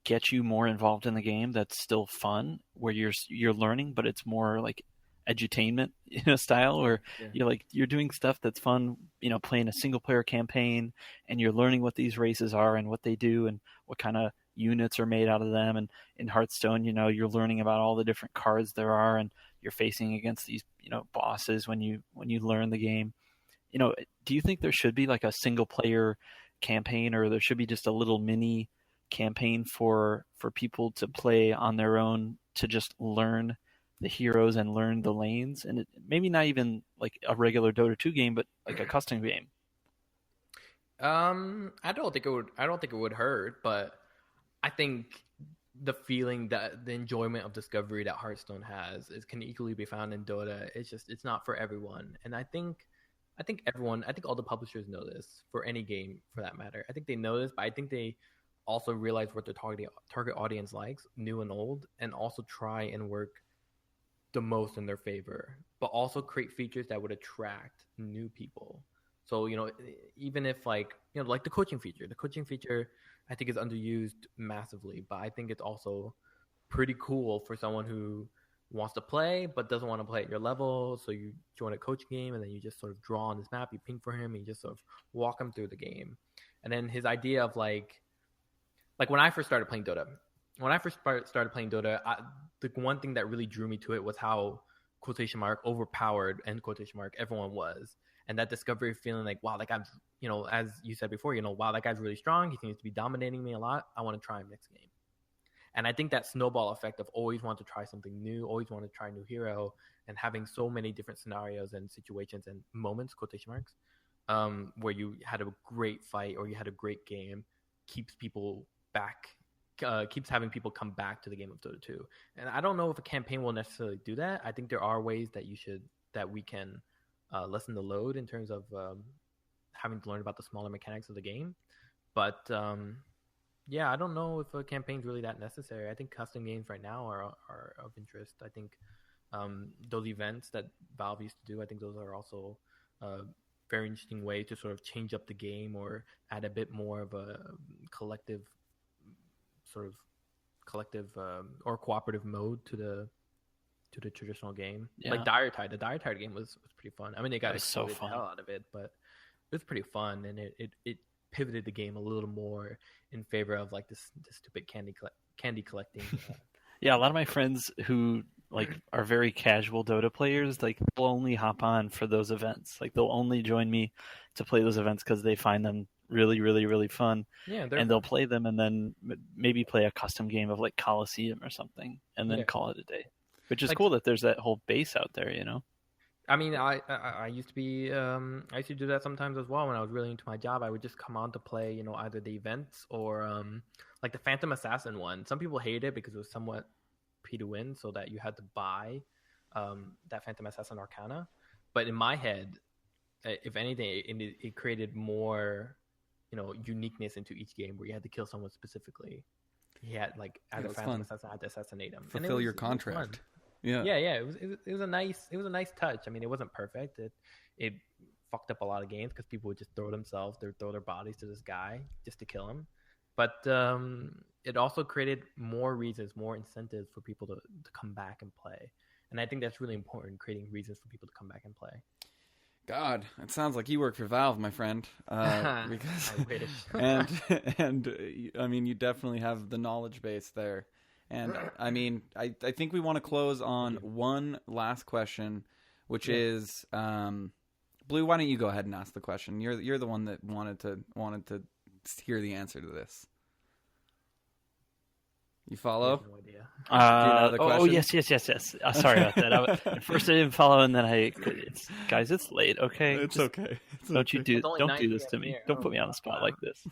get you more involved in the game that's still fun, where you're learning, but it's more like edutainment style, or you're doing stuff that's fun, playing a single player campaign, and you're learning what these races are and what they do and what kind of units are made out of them. And in Hearthstone, you're learning about all the different cards there are, and you're facing against these bosses when you learn the game. Do you think there should be like a single player campaign, or there should be just a little mini campaign for people to play on their own, to just learn the heroes and learn the lanes, and maybe not even like a regular Dota 2 game, but like a custom game? I don't think it would hurt, but I think the feeling, that the enjoyment of discovery that Hearthstone has can equally be found in Dota. It's not for everyone, and I think all the publishers know this, for any game for that matter. I think they know this, but I think they also realize what their target audience likes, new and old, and also try and work the most in their favor, but also create features that would attract new people. So, even if like the coaching feature, I think is underused massively, but I think it's also pretty cool for someone who wants to play but doesn't want to play at your level. So you join a coach game, and then you just sort of draw on this map, you ping for him, and you just sort of walk him through the game. And then his idea of like when I first started playing Dota, the one thing that really drew me to it was how quotation mark overpowered, end quotation mark, everyone was. And that discovery feeling like, wow, that guy's, as you said before, wow, that guy's really strong. He seems to be dominating me a lot. I want to try him next game. And I think that snowball effect of always want to try something new, always want to try a new hero, and having so many different scenarios and situations and moments, quotation marks, where you had a great fight or you had a great game, keeps people back, keeps having people come back to the game of Dota 2. And I don't know if a campaign will necessarily do that. I think there are ways that we can lessen the load in terms of having to learn about the smaller mechanics of the game. But I don't know if a campaign's really that necessary. I think custom games right now are of interest. I think those events that Valve used to do, I think those are also very interesting way to sort of change up the game or add a bit more of a collective or cooperative mode to the traditional game. Like Dire Tide. The Dire Tide game was pretty fun. I mean, they got so fun hell out of it, but it was pretty fun, and it pivoted the game a little more in favor of like this stupid candy collecting. Yeah, a lot of my friends who like are very casual Dota players, like they'll only hop on for those events. Like they'll only join me to play those events because they find them really, really, really fun. Yeah, and they'll play them and then maybe play a custom game of like Coliseum or something, and then call it a day. Which is cool that there's that whole base out there, I mean, I used to be I used to do that sometimes as well when I was really into my job. I would just come on to play, either the events or like the Phantom Assassin one. Some people hate it because it was somewhat pay to win, so that you had to buy that Phantom Assassin Arcana. But in my head, if anything, it created more, uniqueness into each game where you had to kill someone specifically. He had like as a Phantom Assassin, had to assassinate him. Fulfill your contract. Yeah. It was a nice touch. I mean, it wasn't perfect. It fucked up a lot of games because people would just throw their bodies to this guy just to kill him. But it also created more reasons, more incentives for people to come back and play. And I think that's really important, creating reasons for people to come back and play. God, it sounds like you work for Valve, my friend. Because I wish. and I mean, you definitely have the knowledge base there. And I mean, I think we want to close on one last question, which is, Blue, why don't you go ahead and ask the question? You're the one that wanted to hear the answer to this. You follow? No idea. Yes. Sorry about that. At first I didn't follow, and then it's late. Okay, it's okay. Don't do this to me. Here. Don't put me on the spot like this.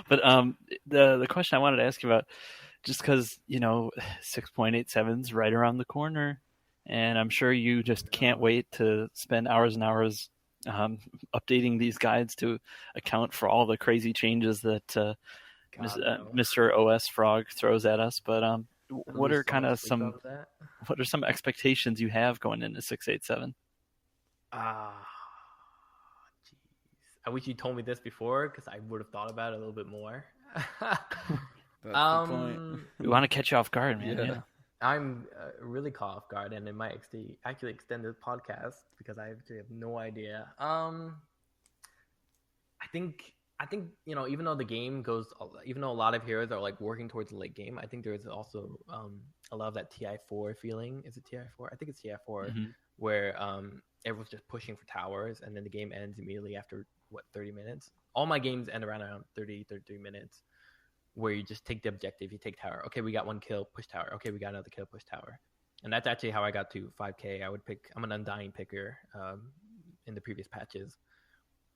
But the question I wanted to ask you about, just because 6.87's right around the corner, and I'm sure you just can't wait to spend hours and hours updating these guides to account for all the crazy changes that Mr. OS Frog throws at us. But what are some expectations you have going into 6.87? Jeez. I wish you told me this before, because I would have thought about it a little bit more. That's the point. We want to catch you off guard, man. Yeah. I'm really caught off guard, and it might actually extend this podcast because I actually have no idea. I think even though the game even though a lot of heroes are like working towards the late game, I think there is also a lot of that TI4 feeling. Is it TI4? I think it's TI4, where everyone's just pushing for towers, and then the game ends immediately after 30 minutes. All my games end around 33 minutes. Where you just take the objective, you take tower. Okay, we got 1 kill, push tower. Okay, we got another kill, push tower. And that's actually how I got to 5K. I'm an undying picker in the previous patches.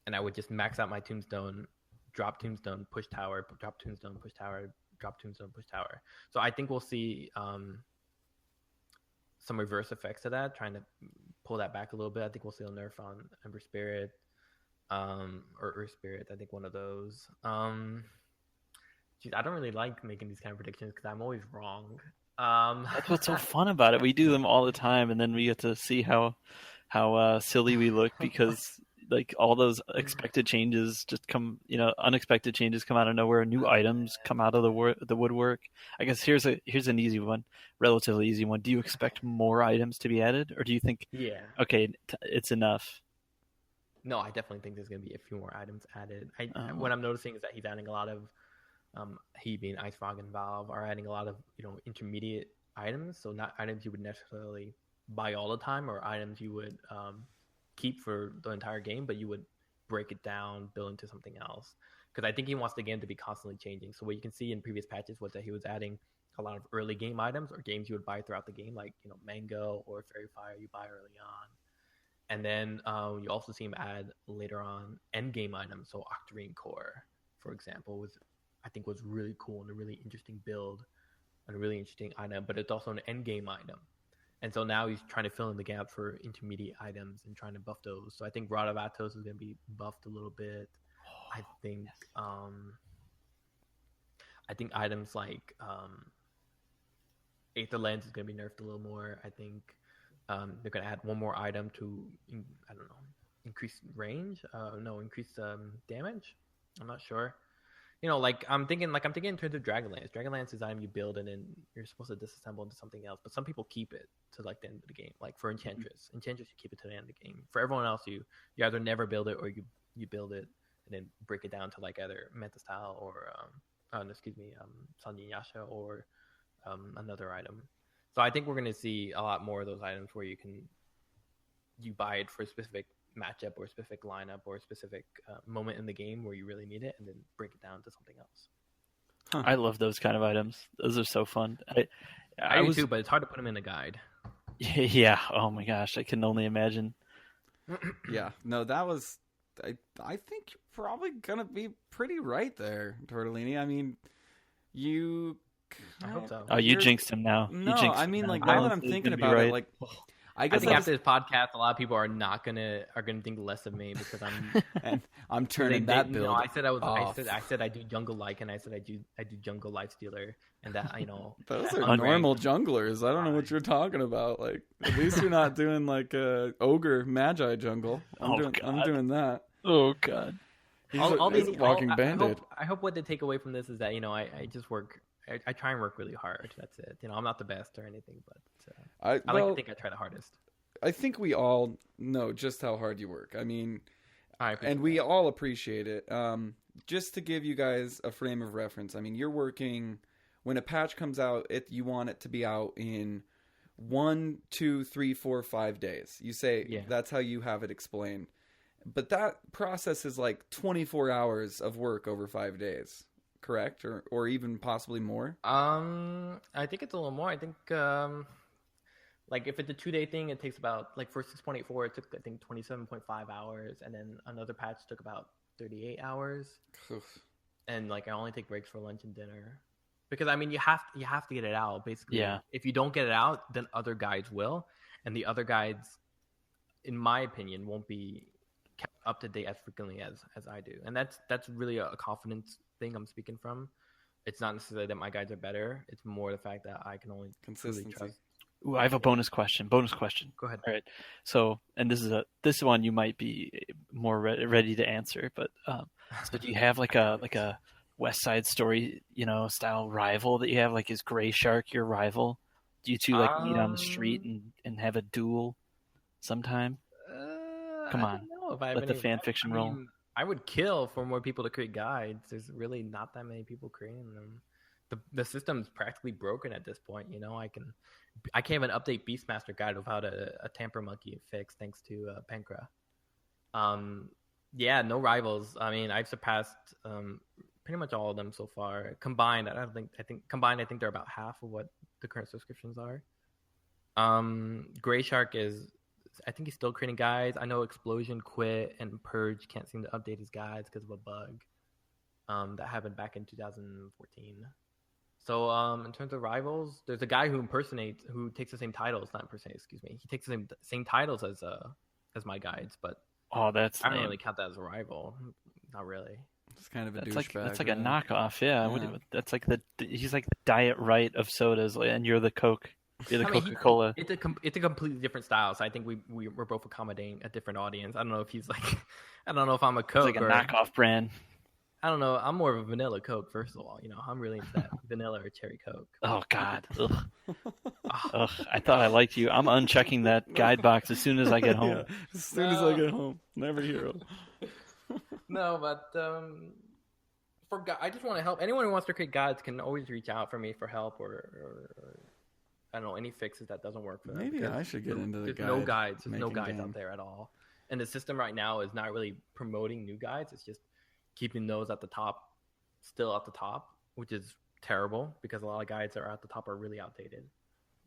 And I would just max out my tombstone, drop tombstone, push tower, drop tombstone, push tower, drop tombstone, push tower. So I think we'll see some reverse effects of that, trying to pull that back a little bit. I think we'll see a nerf on Ember Spirit or Earth Spirit. I think one of those. I don't really like making these kind of predictions because I'm always wrong. That's what's so fun about it. We do them all the time, and then we get to see how silly we look because like all those expected changes just come, unexpected changes come out of nowhere. New items come out of the woodwork. I guess here's an easy one, relatively easy one. Do you expect more items to be added, or do you think okay, it's enough? No, I definitely think there's going to be a few more items added. What I'm noticing is that he's adding a lot of he being Ice Frog and Valve are adding a lot of intermediate items, so not items you would necessarily buy all the time or items you would keep for the entire game, but you would break it down, build into something else, because I think he wants the game to be constantly changing. So what you can see in previous patches was that he was adding a lot of early game items or games you would buy throughout the game, like Mango or Fairy Fire you buy early on, and then you also see him add later on end game items. So Octarine Core, for example, I think was really cool and a really interesting build and a really interesting item, but it's also an end game item. And so now he's trying to fill in the gap for intermediate items and trying to buff those. So I think Rod of Atos is going to be buffed a little bit. I think items like Aether Lens is going to be nerfed a little more. I think they're going to add one more item to, increase range. Increase damage. I'm not sure. I'm thinking in terms of Dragonlance. Dragonlance is an item you build and then you're supposed to disassemble into something else. But some people keep it to like the end of the game. Like for Enchantress, you keep it to the end of the game. For everyone else, you either never build it or you build it and then break it down to like either Manta Style or Sanjin Yasha or another item. So I think we're going to see a lot more of those items where you buy it for a specific matchup or a specific lineup or a specific moment in the game where you really need it and then break it down to something else. I love those kind of items. Those are so fun. I do too, but it's hard to put them in a guide. Yeah. Oh my gosh, I can only imagine. Yeah. No, that was. I think you're probably gonna be pretty right there, TorteDeLini. I mean, you. I hope so. Oh, you jinxed him now. No, I mean, like now that I'm thinking about it, like. I think after this podcast, a lot of people are gonna think less of me because I'm turning that build. I said I do jungle like, and I said I do jungle lifestealer, and that those are normal junglers. I don't know what you're talking about. Like at least you're not doing like a ogre magi jungle. I'm doing that. Oh god. All these walking bandit. I hope what they take away from this is that I just work. I try and work really hard. That's it. I'm not the best or anything, but I like to think I try the hardest. I think we all know just how hard you work. I mean, we all appreciate it. Just to give you guys a frame of reference, I mean, you're working when a patch comes out. You want it to be out in 1, 2, 3, 4, 5 days. You say that's how you have it explained, but that process is like 24 hours of work over 5 days. Correct, or even possibly more? I think it's a little more. I think like if it's a 2-day thing, it takes about like for 6.84, it took I think 27.5 hours, and then another patch took about 38 hours. Oof. And like I only take breaks for lunch and dinner because I mean you have to get it out basically. Yeah. If you don't get it out, then other guides will, and the other guides, in my opinion, won't be kept up to date as frequently as I do, and that's really a confidence thing I'm speaking from. It's not necessarily that my guides are better. It's more the fact that I can only consistency. Trust. Ooh, I have a bonus question. Go ahead. All right. So, and this one you might be more ready to answer, but so do you have like a West Side Story, style rival that you have? Like, is Gray Shark your rival? Do you two like meet on the street and have a duel sometime? Come on, I don't know if I have let the any. fan fiction roll. I would kill for more people to create guides. There's really not that many people creating them. The system's practically broken at this point. I can't even update Beastmaster guide without a tamper monkey fix, thanks to Pankra. Yeah, no rivals. I mean, I've surpassed pretty much all of them so far. Combined, I think they're about half of what the current subscriptions are. Gray Shark I think he's still creating guides. I know Explosion quit and Purge can't seem to update his guides because of a bug that happened back in 2014. So in terms of rivals, there's a guy who takes the same titles, not impersonate, excuse me. He takes the same titles as my guides, but I don't really count that as a rival. Not really. It's kind of a douchebag. That's like a knockoff, yeah. That's like he's like the Diet Right of sodas, and you're the Coke. You're the Coca-Cola. It's a completely different style, so I think we're both accommodating a different audience. I don't know if he's like, I don't know if I'm a Coke it's like a knockoff brand. I don't know. I'm more of a vanilla Coke, first of all. I'm really into that vanilla or cherry Coke. Oh God. Ugh. Ugh. I thought I liked you. I'm unchecking that guide box as soon as I get home. Yeah, as soon as I get home. Never hero. No, but I just want to help. Anyone who wants to create guides can always reach out for me for help or I don't know, any fixes that doesn't work for them. Maybe I should get into the guide. There's no guides out there at all. And the system right now is not really promoting new guides. It's just keeping those still at the top, which is terrible because a lot of guides that are at the top are really outdated.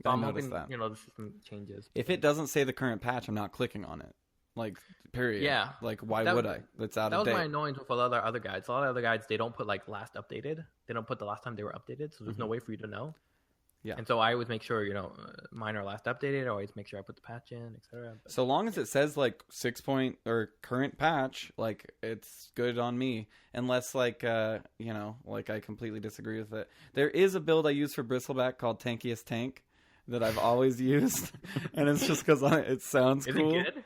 So I'm hoping that the system changes. If it doesn't say the current patch, I'm not clicking on it. Like, period. Yeah. Like, why would I? That's out of date. That was my annoyance with a lot of other guides. A lot of other guides, they don't put like last updated. They don't put the last time they were updated, so there's no way for you to know. Yeah. And so I always make sure, mine are last updated. I always make sure I put the patch in, etc. So long as it says like 6 point or current patch, like it's good on me. Unless like I completely disagree with it. There is a build I use for Bristleback called Tankiest Tank that I've always used, and it's just because it sounds cool. Is it good?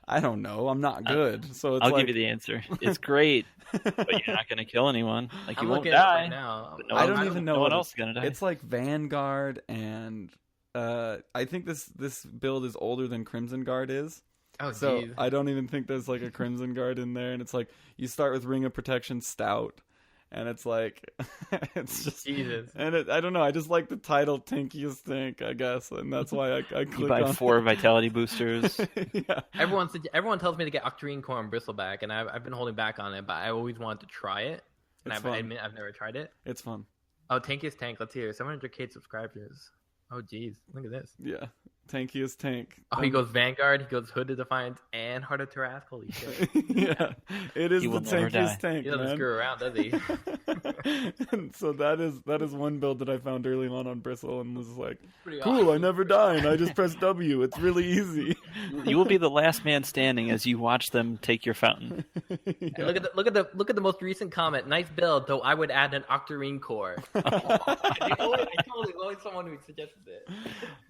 I don't know. I'm not good, so I'll give you the answer. It's great, but you're not going to kill anyone. Like you won't die. Right now. I don't even know. No one else is going to die. It's like Vanguard, and I think this build is older than Crimson Guard is. Oh, so geez. I don't even think there's like a Crimson Guard in there, and it's like you start with Ring of Protection Stout. And it's like, it's just, Jesus. And I don't know. I just like the title Tankiest Tank, I guess, and that's why I click you buy on 4 vitality boosters. Yeah. Everyone tells me to get Octarine Core and Bristleback, and I've been holding back on it, but I always wanted to try it, and I admit I've never tried it. It's fun. Oh, Tankiest Tank. Let's hear 700k subscribers. Oh, geez. Look at this. Yeah. Tankiest Tank. Oh, he goes Vanguard, he goes Hood of Defiance, and Heart of Tarask. Holy shit. Yeah. It is the Tankiest Tank, He doesn't screw around, does he? And so that is one build that I found early on Bristle and was like, cool, awesome. I never die, and I just press W. It's really easy. You will be the last man standing as you watch them take your fountain. Yeah. Hey, look at the most recent comment. Nice build, though I would add an Octarine Core. I totally always someone who suggested it.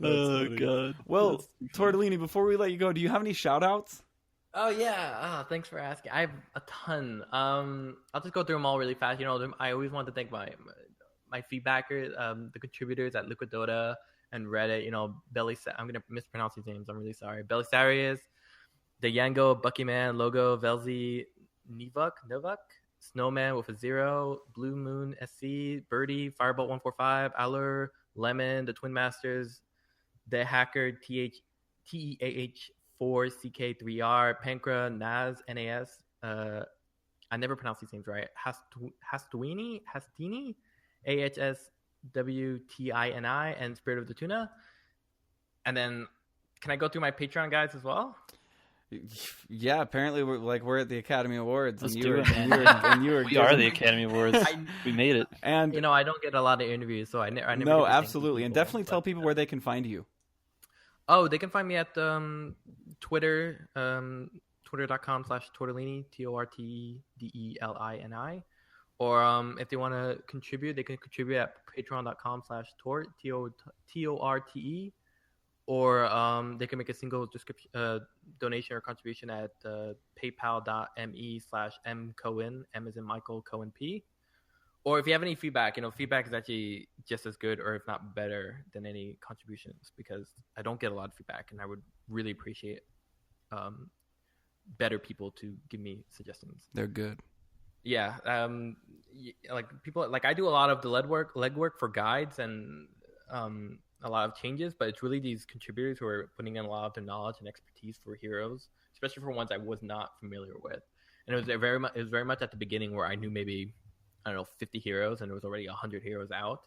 Oh God. Well, TorteDeLini, before we let you go, do you have any shout outs? Oh yeah. Thanks for asking. I have a ton. I'll just go through them all really fast. I always want to thank my feedbackers, the contributors at Liquid Dota and Reddit. I'm gonna mispronounce these names. I'm really sorry. Belisarius, the Yango, Buckyman, Logo, Velzy, Nivuk, Snowman with a 0, Blue Moon SC, Birdie, Firebolt 145, Allure, Lemon, the Twin Masters, the Hacker, TEAH4CK3R, Pankra, Nas, NAS. I never pronounce these names right. Hastini, AHSWTINI, and Spirit of the Tuna. And then, can I go through my Patreon guys as well? Yeah, apparently we're at the Academy Awards, Let's and do you it, man. we are the Academy Awards. We made it. And I don't get a lot of interviews, so I never. No, absolutely, and definitely tell people where they can find you. Oh, they can find me at Twitter, twitter.com/TorteDeLini, TorteDeLini, or if they want to contribute, they can contribute at patreon.com/Torte, TORTE, or they can make a single donation or contribution at paypal.me/mcohen, M as in Michael, Cohen P. Or if you have any feedback, feedback is actually just as good or if not better than any contributions, because I don't get a lot of feedback and I would really appreciate better people to give me suggestions. They're good. Yeah. Like people, like I do a lot of the legwork for guides and a lot of changes, but it's really these contributors who are putting in a lot of their knowledge and expertise for heroes, especially for ones I was not familiar with. And it was very much at the beginning where I knew maybe, I don't know, 50 heroes, and there was already 100 heroes out.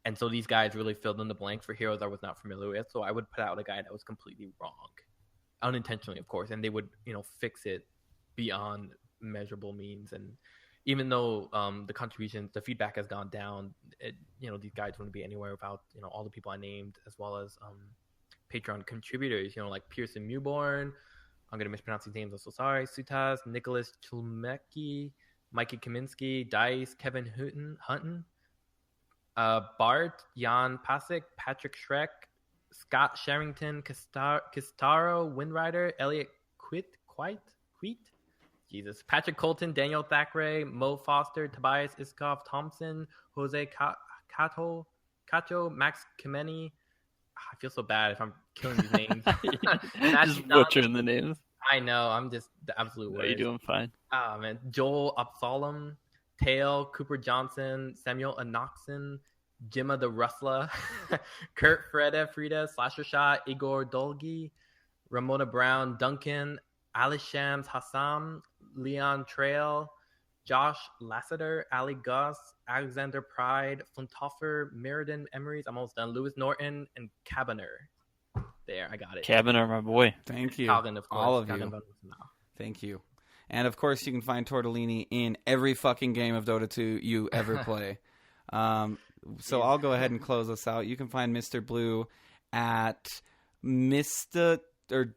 And so these guys really filled in the blanks for heroes I was not familiar with. So I would put out a guide that was completely wrong, unintentionally, of course. And they would, fix it beyond measurable means. And even though the feedback has gone down, these guides wouldn't be anywhere without, all the people I named, as well as Patreon contributors, like Pearson Mewborn. I'm going to mispronounce these names. I'm so sorry. Sutas, Nicholas Chulmecki, Mikey Kaminsky, Dice, Kevin Hutton, Bart, Jan Pasek, Patrick Schreck, Scott Sherrington, Kistaro, Windrider, Elliot Quite, Jesus, Patrick Colton, Daniel Thackeray, Mo Foster, Tobias Iskov, Thompson, Jose Cacho, Max Kameni. I feel so bad if I'm killing these names. Just butchering the names. I know. I'm just the absolute worst. You're doing fine. Oh, man. Joel Absalom, Tail, Cooper Johnson, Samuel Anoxon, Jimma the Rustler, Kurt Frida, Slasher Shot, Igor Dolgi, Ramona Brown, Duncan, Ali Shams Hassam, Leon Trail, Josh Lassiter, Ali Gus, Alexander Pride, Flinthoffer, Meriden Emery's, I'm almost done, Lewis Norton, and Cabaner. There, I got it. Cabaner, my boy. Thank you. Calvin, of course. All of you. Thank you. And of course, you can find TorteDeLini in every fucking game of Dota 2 you ever play. So I'll go ahead and close us out. You can find Mr. Blue at Mista or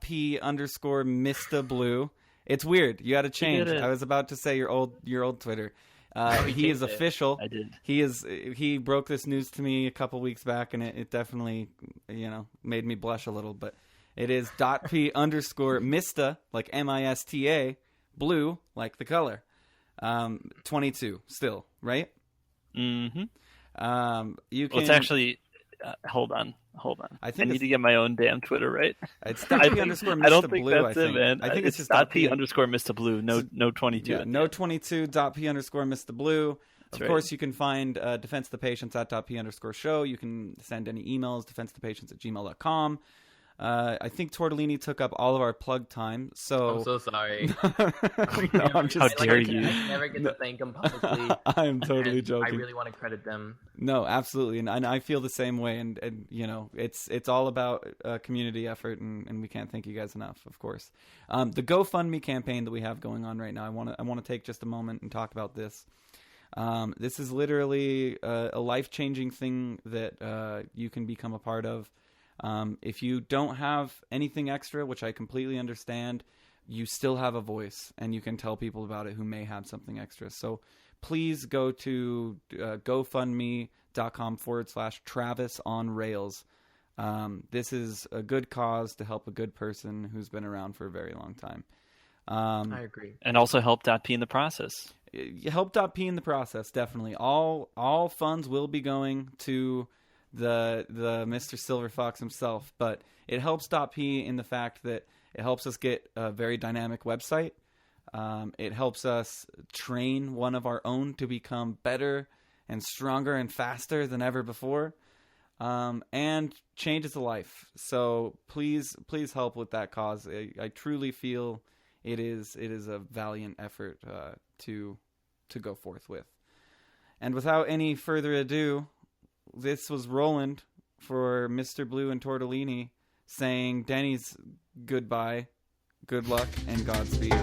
.p _ Mista Blue. It's weird. You got to change. I was about to say your old Twitter. He is official. I did. He broke this news to me a couple weeks back, and it definitely made me blush a little. But it is .p _ Mista, like MISTA, Blue, like the color. 22 still, right? Mm-hmm. You can. Well, it's actually. Hold on. I need to get my own damn Twitter right. It's .p _ Mista I don't think Blue. that's it, man. I think it's just .p _ Mista Blue. No 22. Yeah, no 22. .p _ Mista Blue. That's of right. course, you can find Defense of the Patients at .p _ show. You can send any emails, defenseofthepatients@gmail.com. I think TorteDeLini took up all of our plug time, so I'm so sorry. No, I'm just. How dare you? I never get to thank them publicly. I'm totally joking. I really want to credit them. No, absolutely, and I feel the same way. And it's all about community effort, and we can't thank you guys enough. Of course, the GoFundMe campaign that we have going on right now. I want to take just a moment and talk about this. This is literally a life-changing thing that you can become a part of. If you don't have anything extra, which I completely understand, you still have a voice, and you can tell people about it who may have something extra. So please go to gofundme.com/Travis on Rails. This is a good cause to help a good person who's been around for a very long time. I agree. And also help .p in the process. Help .p in the process, definitely. All funds will be going to the Mr. Silver Fox himself, but it helps .p in the fact that it helps us get a very dynamic website. It helps us train one of our own to become better and stronger and faster than ever before, and changes a life. So please help with that cause. I truly feel it is a valiant effort to go forth with. And without any further ado, this was Roland for Mr. Blue and TorteDeLini saying Denny's goodbye, good luck, and Godspeed.